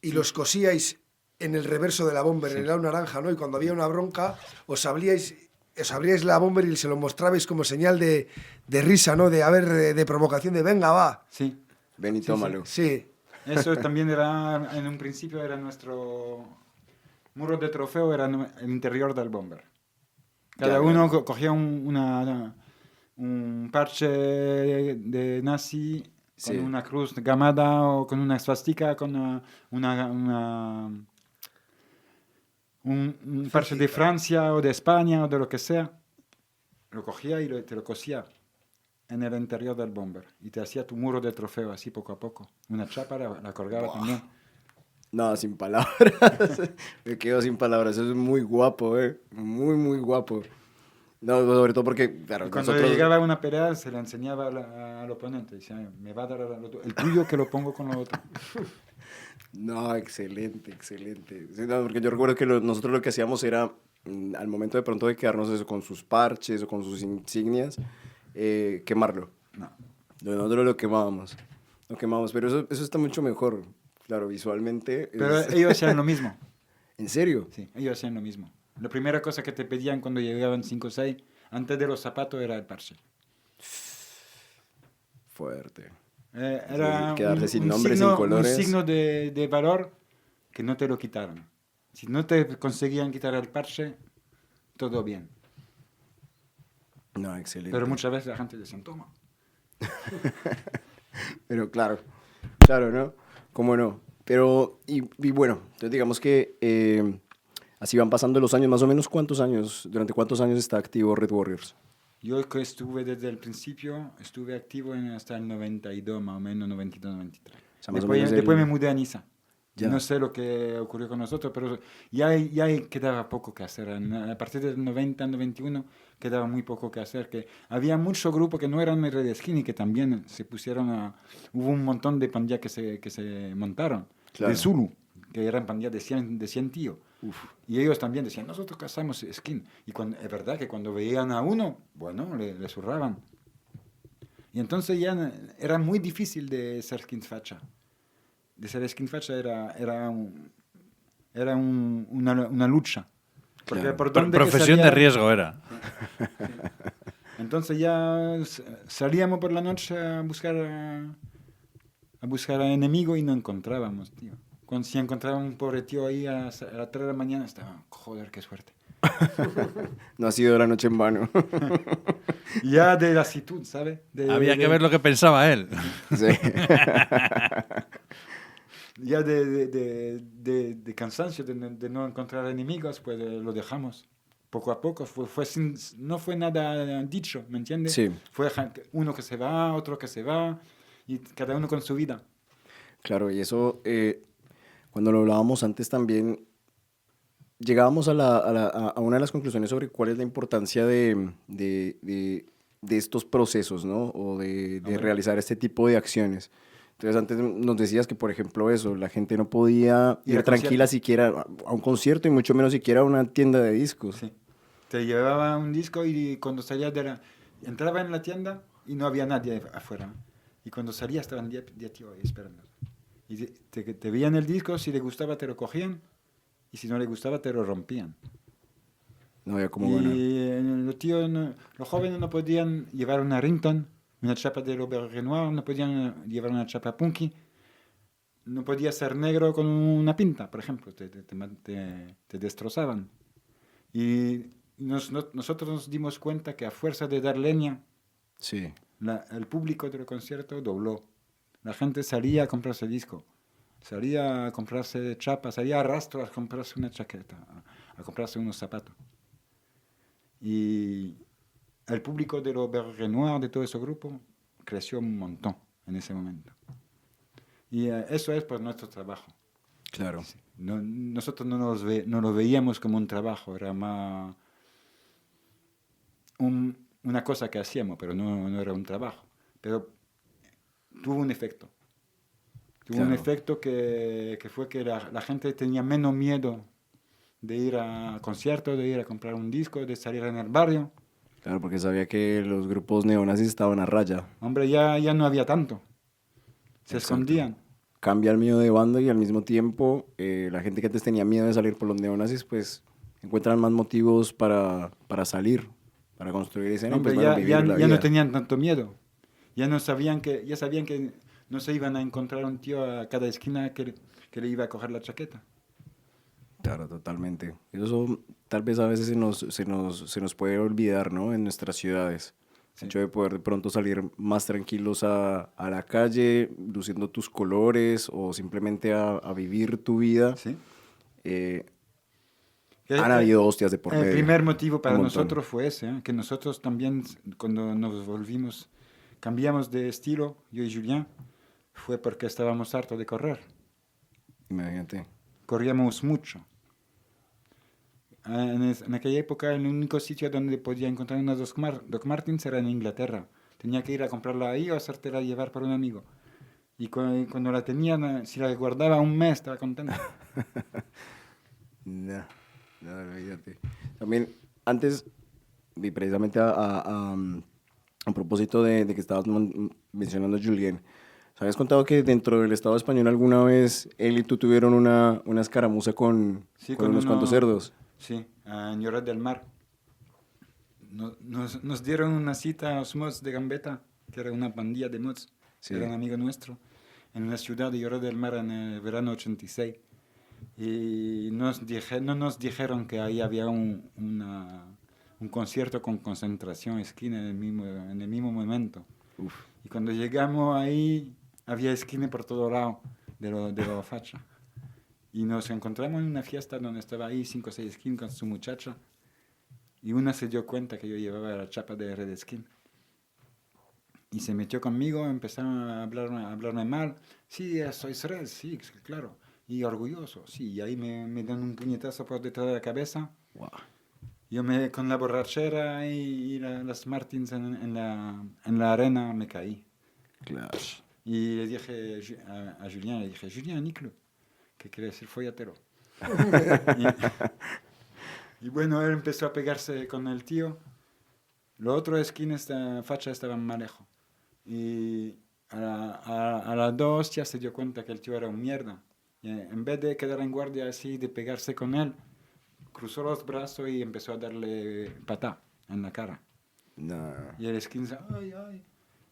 y los cosíais en el reverso de la bomber, en el lado naranja, ¿no? Y cuando había una bronca, os abríais la bomber y se lo mostrabais como señal de risa, ¿no? De provocación, de venga, va. Sí, Ven y Sí, tómalo. Sí, eso también era, en un principio era nuestro muro de trofeo, era el interior del bomber. Cada Ya, uno ya. cogía un parche de nazi con Sí. una cruz gamada o con una swastika, con un parche de Francia o de España o de lo que sea. Lo cogía y te lo cosía en el interior del bomber y te hacía tu muro de trofeo así poco a poco. Una chapa la colgaba también. No, sin palabras. Me quedo sin palabras. Eso es muy guapo, ¿eh? Muy, muy guapo. No, sobre todo porque, claro, Y cuando nosotros... llegaba una pelea se la enseñaba al oponente. Decía, me va a dar el tuyo que lo pongo con lo otro. No, excelente, excelente. Sí, no, porque yo recuerdo que nosotros lo que hacíamos era, al momento de pronto de quedarnos eso, con sus parches o con sus insignias, quemarlo. No. Nosotros lo quemábamos. Lo quemábamos, pero eso está mucho mejor. Claro, visualmente. Pero ellos hacían lo mismo. ¿En serio? Sí, ellos hacían lo mismo. La primera cosa que te pedían cuando llegaban 5 o 6, antes de los zapatos, era el parche. Fuerte. Era Quedarse sin nombre, sin colores. un signo de valor que no te lo quitaran. Si no te conseguían quitar el parche, todo bien. No, excelente. Pero muchas veces la gente decía, toma. Pero claro, claro, ¿no? ¿Cómo no? Pero, y bueno, entonces digamos que así van pasando los años, más o menos, ¿durante cuántos años está activo Red Warriors? Yo que estuve desde el principio, estuve activo hasta el 92, más o menos, 92, 93. O sea, más o menos Después me mudé a Niza. Ya. No sé lo que ocurrió con nosotros, pero ya quedaba poco que hacer. A partir del 90, 91, quedaba muy poco que hacer. Que había muchos grupos que no eran de Red Skin y que también se pusieron a... Hubo un montón de pandillas que se montaron. Claro. De Zulu, que eran pandillas de 100 tíos. Y ellos también decían, nosotros cazamos skin. Y es verdad que cuando veían a uno, bueno, le zurraban. Y entonces ya era muy difícil de ser skin facha. De ser skin facha era una lucha. Porque Claro. por donde que Profesión de salía- riesgo era. Entonces ya salíamos por la noche a buscar a enemigo y no encontrábamos, tío. Si encontraba un pobre tío ahí a las 3 de la mañana, estaba, joder, qué suerte. No ha sido la noche en vano. Y ya de lasitud, ¿sabes? Había que ver lo que pensaba él. Sí. Ya de cansancio de no encontrar enemigos, pues lo dejamos. Poco a poco, no fue nada dicho, ¿me entiendes? Sí. Fue uno que se va, otro que se va, y cada uno con su vida. Claro, y eso, cuando lo hablábamos antes también, llegábamos a una de las conclusiones sobre cuál es la importancia de estos procesos, ¿no? O de Hombre. realizar este tipo de acciones. Entonces, antes nos decías que, por ejemplo, eso, la gente no podía Ir ir al tranquila concierto. siquiera a un concierto y mucho menos siquiera a una tienda de discos. Sí. Te llevaba un disco y cuando salías entraba en la tienda y no había nadie afuera. Y cuando salías estaban 10 tíos ahí esperando. Y te veían el disco, si le gustaba te lo cogían y si no le gustaba te lo rompían. No había cómo ganar. Y los jóvenes no podían llevar una ringtone, una chapa de l'Auberge Noir, no podían llevar una chapa punky, no podía ser negro con una pinta, por ejemplo, te destrozaban. Y nosotros nos dimos cuenta que a fuerza de dar leña, Sí. el público del concierto dobló. La gente salía a comprarse disco, salía a comprarse chapa, salía a rastro a comprarse una chaqueta, a comprarse unos zapatos. Y el público de l'Auberge Noir, de todo ese grupo, creció un montón en ese momento. Y eso es por nuestro trabajo. Claro. Nosotros no lo veíamos como un trabajo, era más una cosa que hacíamos, pero no era un trabajo. Pero tuvo un efecto. Tuvo Claro. un efecto que fue que la gente tenía menos miedo de ir a conciertos, de ir a comprar un disco, de salir en el barrio. Claro, porque sabía que los grupos neonazis estaban a raya. Hombre, ya no había tanto. Se Exacto. escondían. Cambia el miedo de banda y al mismo tiempo la gente que antes tenía miedo de salir por los neonazis, pues encuentran más motivos para salir, para construir escena y Hombre, pues bueno, vivir la ya no vida. tenían tanto miedo. Ya sabían que no se iban a encontrar un tío a cada esquina que le iba a coger la chaqueta. Claro, totalmente. Eso tal vez a veces se nos puede olvidar, ¿no? En nuestras ciudades. Sí. El hecho de poder de pronto salir más tranquilos a la calle, luciendo tus colores o simplemente a vivir tu vida. ¿Sí? Eh, Que, han habido hostias de por el medio. primer motivo para Un montón. nosotros fue ese, ¿eh? Que nosotros también, cuando nos volvimos, cambiamos de estilo, yo y Julien, fue porque estábamos hartos de correr. Imagínate. Corríamos mucho. En aquella época, el único sitio donde podía encontrar una Doc Martens era en Inglaterra. Tenía que ir a comprarla ahí o hacértela llevar por un amigo. Y cuando la tenían, si la guardaba un mes, estaba contento. No, olvídate. También, antes, y precisamente a propósito de que estabas mencionando a Julien, ¿habías contado que dentro del Estado español alguna vez él y tú tuvieron una escaramuza Sí, con unos cuantos cerdos? Sí, en Lloret del Mar. Nos dieron una cita a los mods de Gambetta, que era una pandilla de mods, Sí. era un amigo nuestro, en la ciudad de Lloret del Mar en el verano 86. Y no nos dijeron que ahí había un concierto con concentración esquina en el mismo momento. Uf. Y cuando llegamos ahí, había esquina por todo lado de la facha. Y nos encontramos en una fiesta donde estaba ahí 5 o 6 skins con su muchacha. Y una se dio cuenta que yo llevaba la chapa de Red Skin. Y se metió conmigo, empezaron a hablarme mal. Sí, sois Red, sí, claro. Y orgulloso, sí. Y ahí me dan un puñetazo por detrás de la cabeza. Wow. Yo con la borrachera y las Martins en la arena me caí. Claro. Y le dije a Julien, Julien, Niclo, que quiere decir follatero. y bueno, él empezó a pegarse con el tío. Los otros skins de facha estaban más lejos. Y a las 2 ya se dio cuenta que el tío era un mierda. Y en vez de quedar en guardia así, de pegarse con él, cruzó los brazos y empezó a darle patá en la cara. No. Y el skin dice, ay, ay.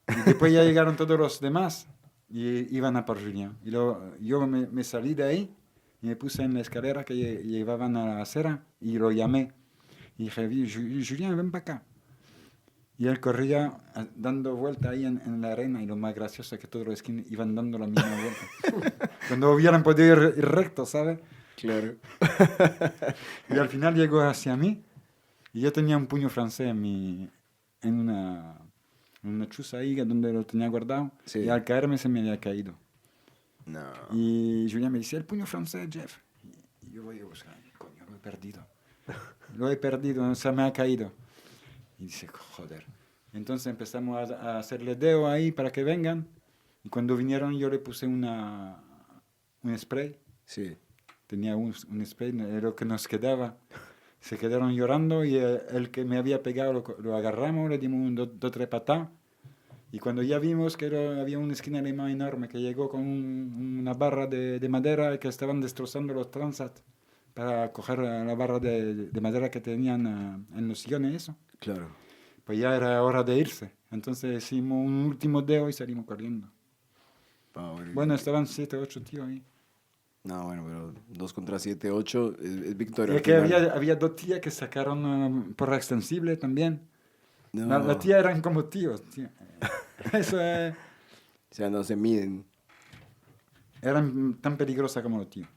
Y después ya llegaron todos los demás y iban a por Julien. Y luego yo me salí de ahí y me puse en la escalera que llevaban a la acera y lo llamé. Y dije, Julien, ven para acá. Y él corría dando vuelta ahí en la arena y lo más gracioso es que todos los skins iban dando la misma vuelta. Cuando hubieran podido ir recto, ¿sabes? Claro. Y al final llegó hacia mí y yo tenía un puño francés en una chuza ahí donde lo tenía guardado. Sí. Y al caerme se me había caído. No. Y Julián me dice, el puño francés, Jeff. Y yo voy a buscar, coño, lo he perdido. Lo he perdido, se me ha caído. Y dice, joder. Entonces empezamos a hacerle dedo ahí para que vengan. Y cuando vinieron yo le puse un spray. Sí. Tenía un spray, era lo que nos quedaba. Se quedaron llorando y el que me había pegado lo agarramos, le dimos dos o tres patadas. Y cuando ya vimos que había un skin alemán enorme que llegó con una barra de madera que estaban destrozando los Transat para coger la barra de madera que tenían en los sillones, eso. Claro. Pues ya era hora de irse. Entonces hicimos un último dedo y salimos corriendo. Bueno, estaban 7 o 8 tíos ahí. No, bueno, pero 2 contra 7, 8 es victoria. Y al que final. había 2 tías que sacaron porra extensible también. No. La tía eran como tíos. Tía. Eso es... O sea, no se miden. Eran tan peligrosas como los tíos.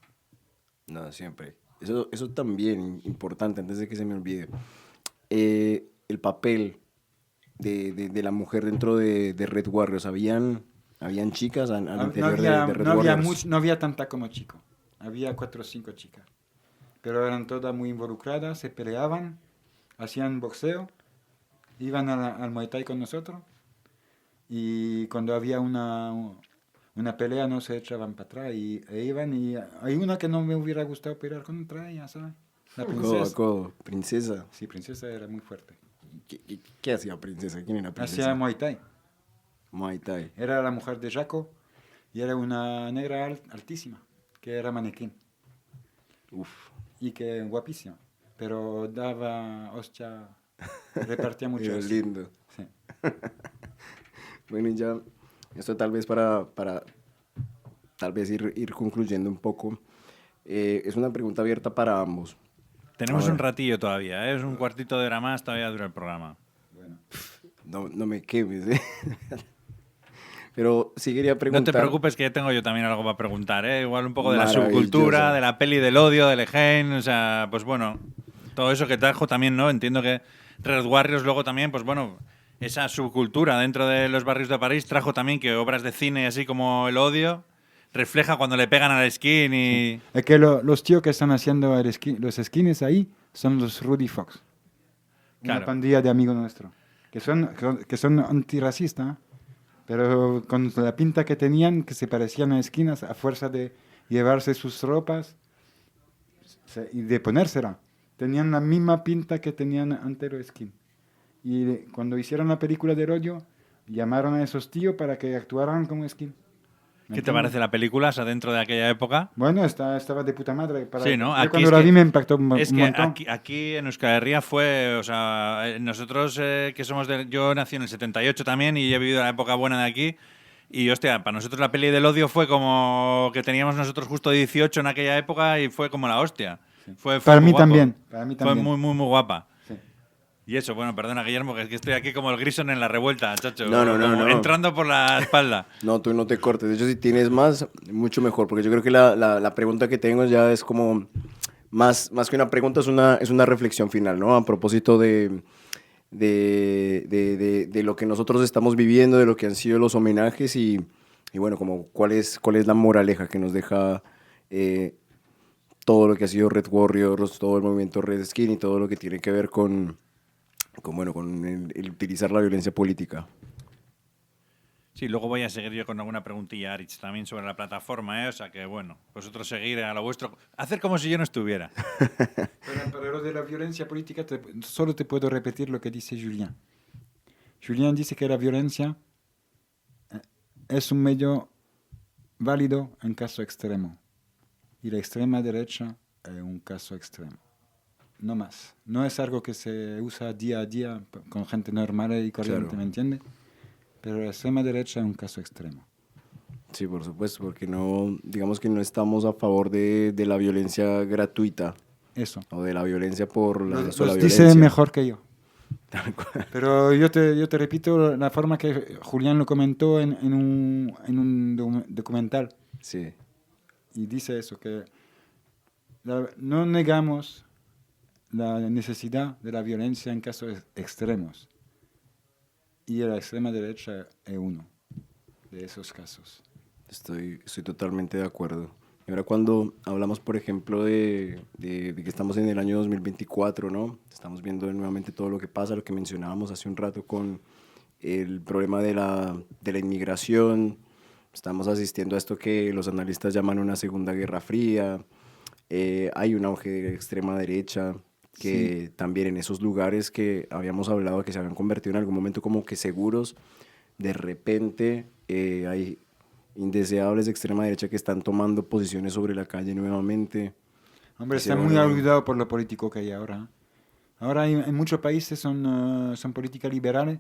No, siempre. Eso también importante, antes de que se me olvide. El papel de la mujer dentro de Red Warriors. ¿Habían chicas al interior de Red Warriors? No había tanta como chico. Había 4 o 5 chicas. Pero eran todas muy involucradas, se peleaban, hacían boxeo, iban al Muay Thai con nosotros. Y cuando había una pelea no se echaban para atrás e iban y hay una que no me hubiera gustado pelear contra ella, ¿sabes? La Codo a princesa. codo, princesa. Sí, princesa era muy fuerte. ¿Qué hacía princesa? ¿Quién era princesa? Hacía Muay Thai. Muay Thai. Era la mujer de Jaco y era una negra altísima, que era manequín. Uf. Y que guapísima. Pero daba hostia, repartía mucho. Era lindo. Sí. Bueno, y ya, esto tal vez para tal vez ir concluyendo un poco. Es una pregunta abierta para ambos. Tenemos A ver. un ratillo todavía, ¿eh? Es un cuartito de hora más, todavía dura el programa. Bueno. No me quemes, ¿eh? Pero sí quería No preguntar. te preocupes que tengo yo también algo para preguntar, ¿eh? Igual un poco de la Maravilloso. subcultura, de la peli del odio, del Egen, o sea, pues bueno, todo eso que trajo también, ¿no? Entiendo que Red Warriors luego también, pues bueno, esa subcultura dentro de los barrios de París trajo también que obras de cine así como el odio refleja cuando le pegan al skin y... Es que los tíos que están haciendo los skins ahí son los Rudy Fox. Claro. Una pandilla de amigos nuestros. Que son antirracistas, ¿eh? Pero con la pinta que tenían, que se parecían a esquinas a fuerza de llevarse sus ropas y de ponérsela. Tenían la misma pinta que tenían antes los skins. Y cuando hicieron la película de rollo, llamaron a esos tíos para que actuaran como skin. ¿Qué te parece la película, o sea, dentro de aquella época? Bueno, estaba de puta madre. Sí, ¿no? Yo Aquí cuando es la que- vi me impactó un Es que montón. aquí en Euskal Herria fue, o sea, nosotros que somos de... Yo nací en el 78 también y he vivido la época buena de aquí. Y hostia, para nosotros la peli del odio fue como que teníamos nosotros justo 18 en aquella época y fue como la hostia. Fue Para muy mí guapo. también, para mí Fue también. muy guapa. Sí. Y eso, bueno, perdona Guillermo, que es que estoy aquí como el Grison en la revuelta, chacho. No, como no. entrando por la espalda. No, tú no te cortes. De hecho, si tienes más, mucho mejor. Porque yo creo que la pregunta que tengo ya es como. Más que una pregunta, es una reflexión final, ¿no? A propósito de lo que nosotros estamos viviendo, de lo que han sido los homenajes y bueno, como cuál es la moraleja que nos deja todo lo que ha sido Red Warriors, todo el movimiento Red Skin y todo lo que tiene que ver con el utilizar la violencia política. Sí, luego voy a seguir yo con alguna preguntilla, Aritz, también sobre la plataforma, ¿eh? O sea que, bueno, vosotros seguir a lo vuestro. Hacer como si yo no estuviera. Pero lo de la violencia política, solo te puedo repetir lo que dice Julien. Julien dice que la violencia es un medio válido en caso extremo. Y la extrema derecha es un caso extremo. No más. No es algo que se usa día a día con gente normal y corriente, Claro. ¿me entiendes? Pero la extrema derecha es un caso extremo. Sí, por supuesto, porque no, digamos que no estamos a favor de la violencia gratuita Eso. o de la violencia por la Los sola dice violencia. mejor que yo. Tal cual. Pero yo te repito la forma que Julián lo comentó en un documental. Sí, Y dice eso, que no negamos la necesidad de la violencia en casos extremos. Y la extrema derecha es uno de esos casos. estoy totalmente de acuerdo. Y ahora cuando hablamos, por ejemplo, de que estamos en el año 2024, ¿no? Estamos viendo nuevamente todo lo que pasa, lo que mencionábamos hace un rato con el problema de la inmigración. Estamos asistiendo a esto que los analistas llaman una segunda guerra fría. Hay un auge de extrema derecha que también en esos lugares que habíamos hablado que se habían convertido en algún momento como que seguros, de repente hay indeseables de extrema derecha que están tomando posiciones sobre la calle nuevamente. Hombre, Sí, está muy bueno. olvidado por lo político que hay ahora. Ahora en muchos países son políticas liberales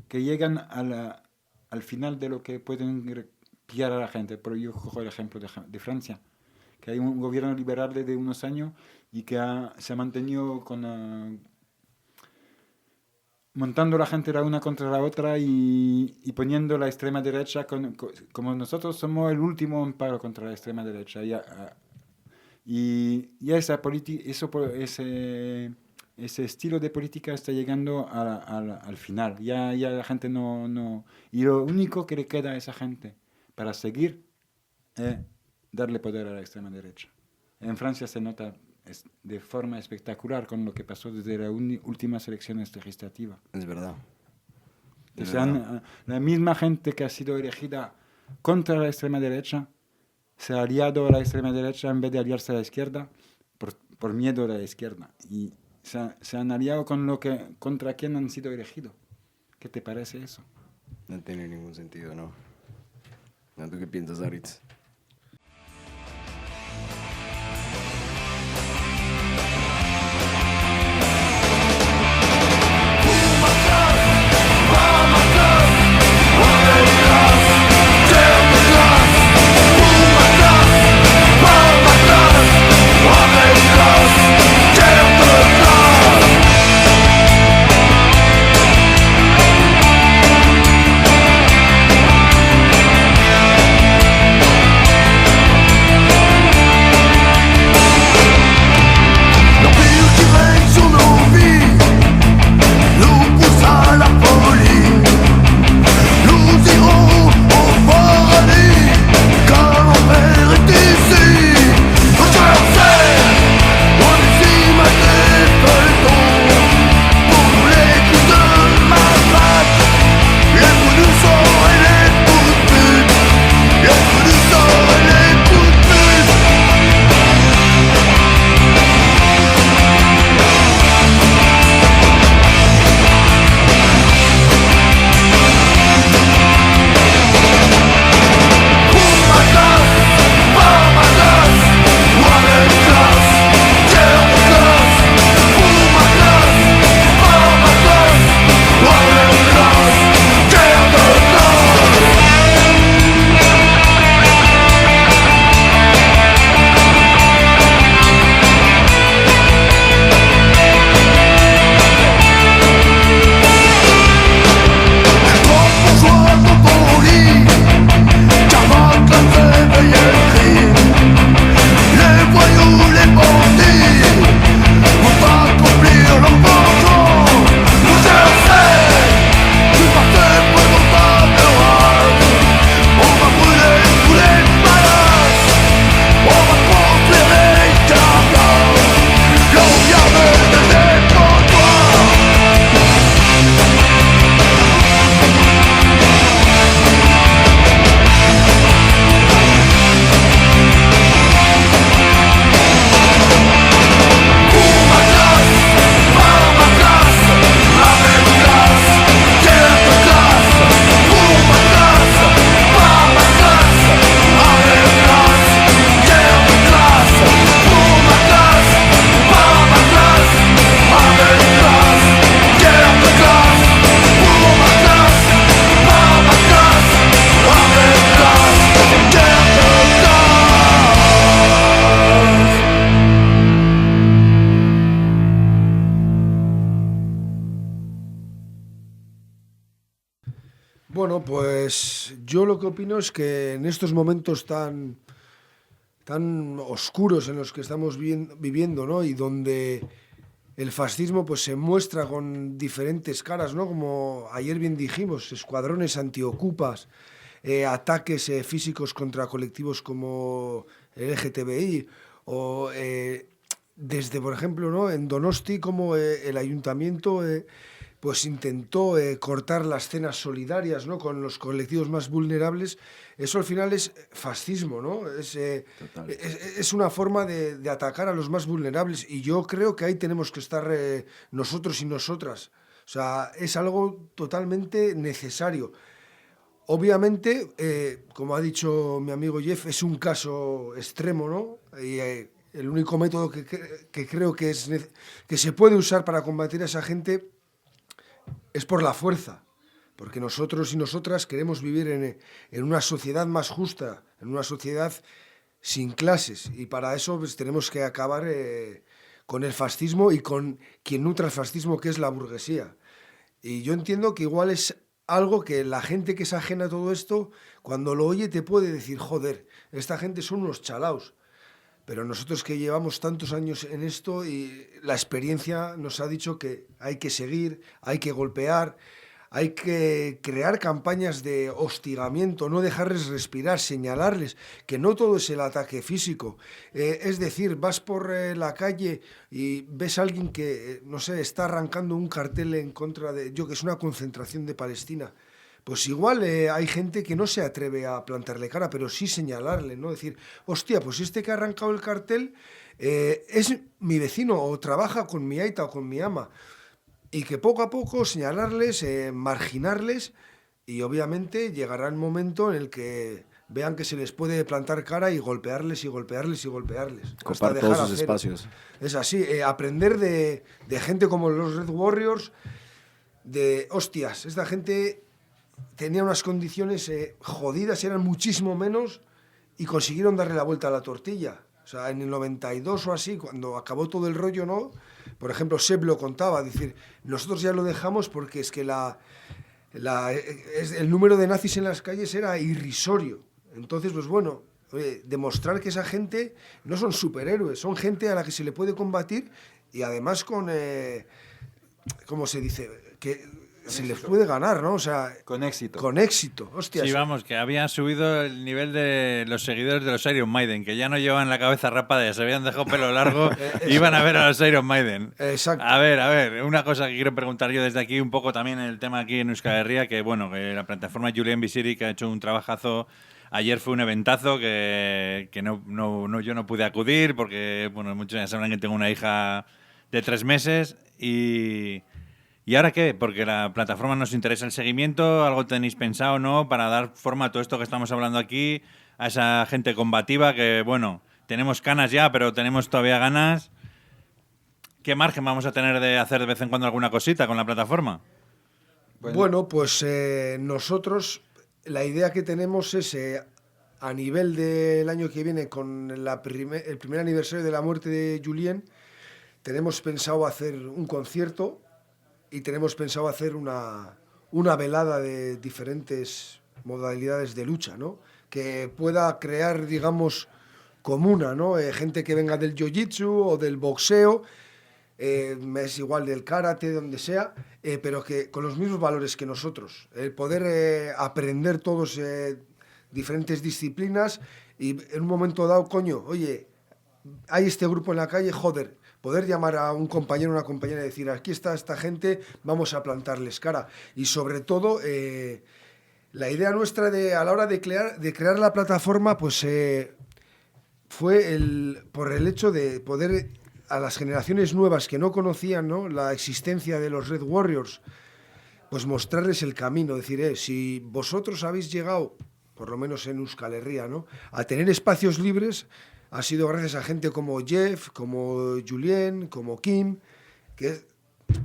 que llegan al final de lo que pueden pillar a la gente. Pero yo cojo el ejemplo de Francia, que hay un gobierno liberal desde unos años y que se ha mantenido montando la gente la una contra la otra y poniendo la extrema derecha como nosotros somos el último amparo contra la extrema derecha. Y ese estilo de política está llegando al final. Ya la gente no... Y lo único que le queda a esa gente para seguir es darle poder a la extrema derecha. En Francia se nota de forma espectacular con lo que pasó desde las últimas elecciones legislativas. Es verdad. Que sean la misma gente que ha sido elegida contra la extrema derecha, se ha aliado a la extrema derecha en vez de aliarse a la izquierda por miedo a la izquierda. Y se han aliado contra quien han sido elegidos. ¿Qué te parece eso? No tiene ningún sentido, ¿no? ¿Tú qué piensas, Aritz? Bueno, pues yo lo que opino es que en estos momentos tan oscuros en los que estamos viviendo, ¿no? Y donde el fascismo pues se muestra con diferentes caras, ¿no? Como ayer bien dijimos, escuadrones antiocupas, ataques físicos contra colectivos como el LGTBI o desde, por ejemplo, ¿no? En Donosti, como el ayuntamiento pues intentó cortar las cenas solidarias, ¿no? Con los colectivos más vulnerables. Eso al final es fascismo, ¿no? Es una forma de atacar a los más vulnerables, y yo creo que ahí tenemos que estar nosotros y nosotras. O sea, es algo totalmente necesario. Obviamente, como ha dicho mi amigo Jeff, es un caso extremo, ¿no? Y el único método que creo que se puede usar para combatir a esa gente es por la fuerza, porque nosotros y nosotras queremos vivir en una sociedad más justa, en una sociedad sin clases, y para eso pues, tenemos que acabar con el fascismo y con quien nutre el fascismo, que es la burguesía. Y yo entiendo que igual es algo que la gente que es ajena a todo esto, cuando lo oye te puede decir, joder, esta gente son unos chalaos. Pero nosotros que llevamos tantos años en esto, y la experiencia nos ha dicho que hay que seguir, hay que golpear, hay que crear campañas de hostigamiento, no dejarles respirar, señalarles que no todo es el ataque físico. Es decir, vas por la calle y ves a alguien que, no sé, está arrancando un cartel en contra de, que es una concentración de Palestina. Pues igual hay gente que no se atreve a plantarle cara, pero sí señalarle, ¿no? Decir, hostia, pues este que ha arrancado el cartel es mi vecino o trabaja con mi aita o con mi ama. Y que poco a poco señalarles, marginarles, y obviamente llegará el momento en el que vean que se les puede plantar cara y golpearles y golpearles y golpearles. Copar todos sus espacios. Es así, aprender de gente como los Red Warriors, de hostias, esta gente tenía unas condiciones jodidas, eran muchísimo menos y consiguieron darle la vuelta a la tortilla. O sea, en el 92 o así, cuando acabó todo el rollo, ¿no? Por ejemplo, Seb lo contaba, es decir, nosotros ya lo dejamos porque es que el número de nazis en las calles era irrisorio. Entonces, pues bueno, demostrar que esa gente no son superhéroes, son gente a la que se le puede combatir y además con, ¿cómo se dice? Que se les puede ganar, ¿no? O sea, con éxito. Con éxito, hostias. Sí, vamos, que había subido el nivel de los seguidores de los Iron Maiden, que ya no llevaban la cabeza rapada, ya se habían dejado pelo largo, iban a ver a los Iron Maiden. Exacto. A ver, una cosa que quiero preguntar yo desde aquí, un poco también el tema aquí en Euskal Herria, que bueno, que la plataforma Julien Visiri, que ha hecho un trabajazo. Ayer fue un eventazo que yo no pude acudir porque, bueno, muchos ya sabrán que tengo una hija de 3 meses ¿Y ahora qué? Porque la plataforma nos interesa el seguimiento, ¿algo tenéis pensado, no? Para dar forma a todo esto que estamos hablando aquí, a esa gente combativa que, bueno, tenemos canas ya, pero tenemos todavía ganas. ¿Qué margen vamos a tener de hacer de vez en cuando alguna cosita con la plataforma? Bueno, pues nosotros, la idea que tenemos es, a nivel del año que viene, con el primer aniversario de la muerte de Julien, tenemos pensado hacer un concierto y tenemos pensado hacer una velada de diferentes modalidades de lucha, ¿no? Que pueda crear, digamos, comuna, ¿no? Gente que venga del jiu-jitsu o del boxeo, es igual del karate, donde sea, pero que con los mismos valores que nosotros. El poder aprender todos diferentes disciplinas y en un momento dado, coño, oye, hay este grupo en la calle, joder, poder llamar a un compañero o una compañera y decir, aquí está esta gente, vamos a plantarles cara. Y sobre todo, la idea nuestra a la hora de crear la plataforma, pues fue por el hecho de poder, a las generaciones nuevas que no conocían, ¿no?, la existencia de los Red Warriors, pues mostrarles el camino, decir, si vosotros habéis llegado, por lo menos en Euskal Herria, ¿no?, a tener espacios libres, ha sido gracias a gente como Jeff, como Julien, como Kim, que,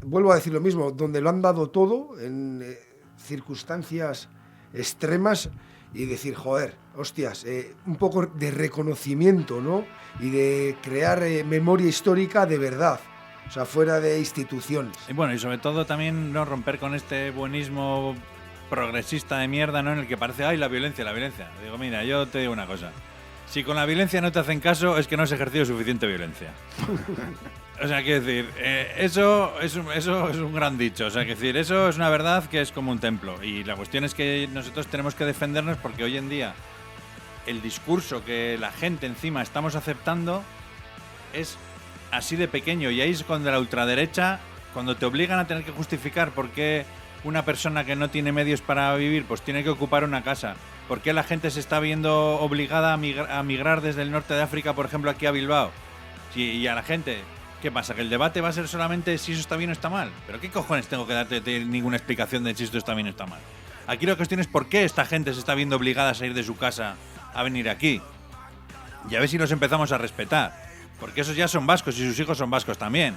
vuelvo a decir lo mismo, donde lo han dado todo en circunstancias extremas y decir, joder, hostias, un poco de reconocimiento, ¿no? Y de crear memoria histórica de verdad, o sea, fuera de instituciones. Y bueno, y sobre todo también no romper con este buenismo progresista de mierda, ¿no?, en el que parece, ay, la violencia. Digo, mira, yo te digo una cosa. Si con la violencia no te hacen caso, es que no has ejercido suficiente violencia. O sea, quiero decir, eso es un gran dicho. O sea, quiero decir, eso es una verdad que es como un templo. Y la cuestión es que nosotros tenemos que defendernos porque hoy en día el discurso que la gente encima estamos aceptando es así de pequeño. Y ahí es cuando la ultraderecha, cuando te obligan a tener que justificar por qué una persona que no tiene medios para vivir, pues tiene que ocupar una casa. ¿Por qué la gente se está viendo obligada a migrar desde el norte de África, por ejemplo, aquí a Bilbao? Y a la gente, ¿qué pasa? ¿Que el debate va a ser solamente si eso está bien o está mal? ¿Pero qué cojones tengo que darte ninguna explicación de si esto está bien o está mal? Aquí la cuestión es por qué esta gente se está viendo obligada a salir de su casa a venir aquí. Y a ver si los empezamos a respetar. Porque esos ya son vascos y sus hijos son vascos también.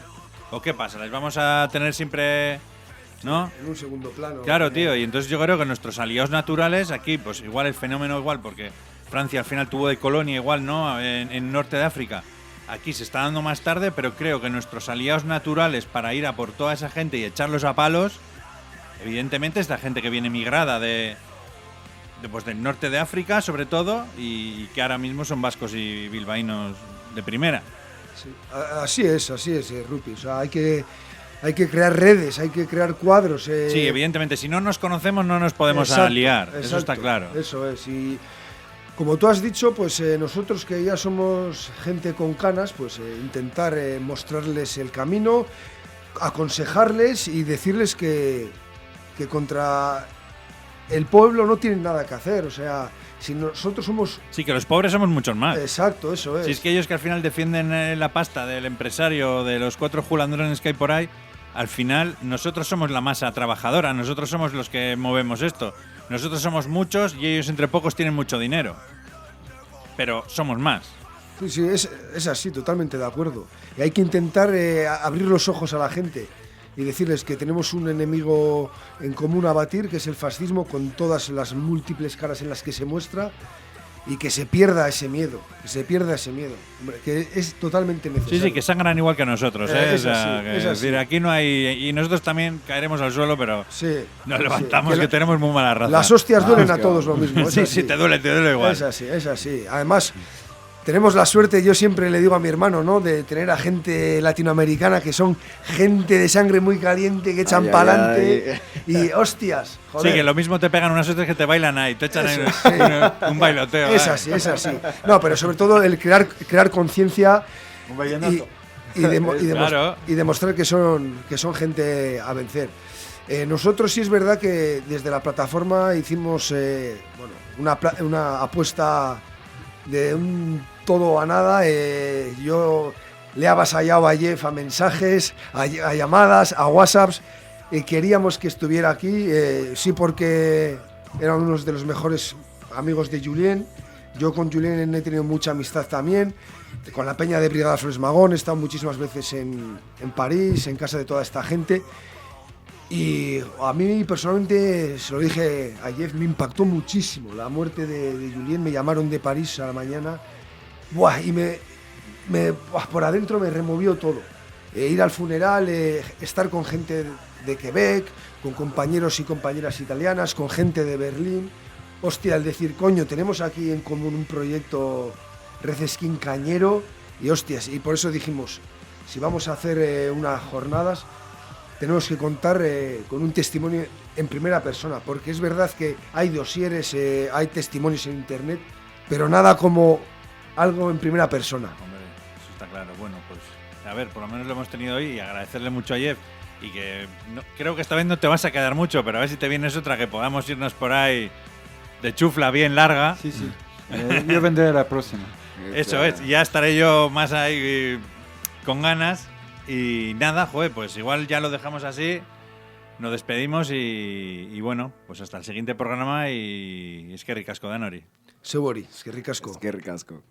¿O qué pasa? ¿Les vamos a tener siempre...? ¿No? En un segundo plano. Claro, tío, y entonces yo creo que nuestros aliados naturales aquí, pues igual el fenómeno igual, porque Francia al final tuvo de colonia igual, ¿no?, en norte de África. Aquí se está dando más tarde, pero creo que nuestros aliados naturales para ir a por toda esa gente y echarlos a palos, evidentemente es la gente que viene migrada pues del norte de África, sobre todo, y que ahora mismo son vascos y bilbaínos de primera. Sí, así es, Rupi. O sea, hay que hay que crear redes, hay que crear cuadros. Sí, evidentemente, si no nos conocemos no nos podemos Exacto, aliar, eso exacto, está claro. Eso es, y como tú has dicho, pues nosotros que ya somos gente con canas, pues intentar mostrarles el camino, aconsejarles y decirles que contra el pueblo no tienen nada que hacer, o sea, si nosotros somos... Sí, que los pobres somos muchos más. Exacto, eso es. Si es que ellos que al final defienden la pasta del empresario, de los 4 julandrones que hay por ahí, al final nosotros somos la masa trabajadora, nosotros somos los que movemos esto. Nosotros somos muchos y ellos entre pocos tienen mucho dinero. Pero somos más. Sí, sí, es así, totalmente de acuerdo. Y hay que intentar abrir los ojos a la gente y decirles que tenemos un enemigo en común a batir, que es el fascismo, con todas las múltiples caras en las que se muestra, y que se pierda ese miedo, hombre, que es totalmente necesario. Sí, sí, que sangran igual que nosotros. Es O sea, así, es así. decir, aquí no hay... Y nosotros también caeremos al suelo, pero Sí, nos levantamos, sí, que tenemos muy mala raza. las hostias duelen es a que todos lo mismo. es Sí, así. sí, te duele igual. Es así, es así. Además, tenemos la suerte, yo siempre le digo a mi hermano, ¿no?, de tener a gente latinoamericana que son gente de sangre muy caliente, que echan Ay, pa'lante y hostias. Joder. Sí, que lo mismo te pegan unas hostias que te bailan ahí, te echan ahí Eso, sí. un bailoteo. Es así, es así. No, pero sobre todo el crear conciencia Un vallenato. Claro. y demostrar que son gente a vencer. Nosotros sí es verdad que desde la plataforma hicimos una apuesta de un todo a nada. Yo le he avasallado a Jeff a mensajes, a llamadas, a WhatsApps. Queríamos que estuviera aquí, sí, porque era uno de los mejores amigos de Julien. Yo con Julien he tenido mucha amistad también. Con la peña de Brigada Flores Magón he estado muchísimas veces en París, en casa de toda esta gente. Y a mí personalmente, se lo dije a Jeff, me impactó muchísimo la muerte de Julien. Me llamaron de París a la mañana. Buah, y por adentro me removió todo. Ir al funeral, estar con gente de Quebec, con compañeros y compañeras italianas, con gente de Berlín. Hostia, el decir, coño, tenemos aquí en común un proyecto Recesquín cañero, y hostias, y por eso dijimos, si vamos a hacer unas jornadas, tenemos que contar con un testimonio en primera persona, porque es verdad que hay dosieres, hay testimonios en internet, pero nada como algo en primera persona. Hombre, eso está claro. Bueno, pues a ver, por lo menos lo hemos tenido hoy y agradecerle mucho a Jeff. Y que creo que esta vez no te vas a quedar mucho, pero a ver si te vienes otra, que podamos irnos por ahí de chufla bien larga. Sí, sí. Yo vendré la próxima. Eso es, ya estaré yo más ahí con ganas. Y nada, joder, pues igual ya lo dejamos así, nos despedimos y bueno, pues hasta el siguiente programa y es que ricasco, Danori. Seguri, es que ricasco. Es que ricasco.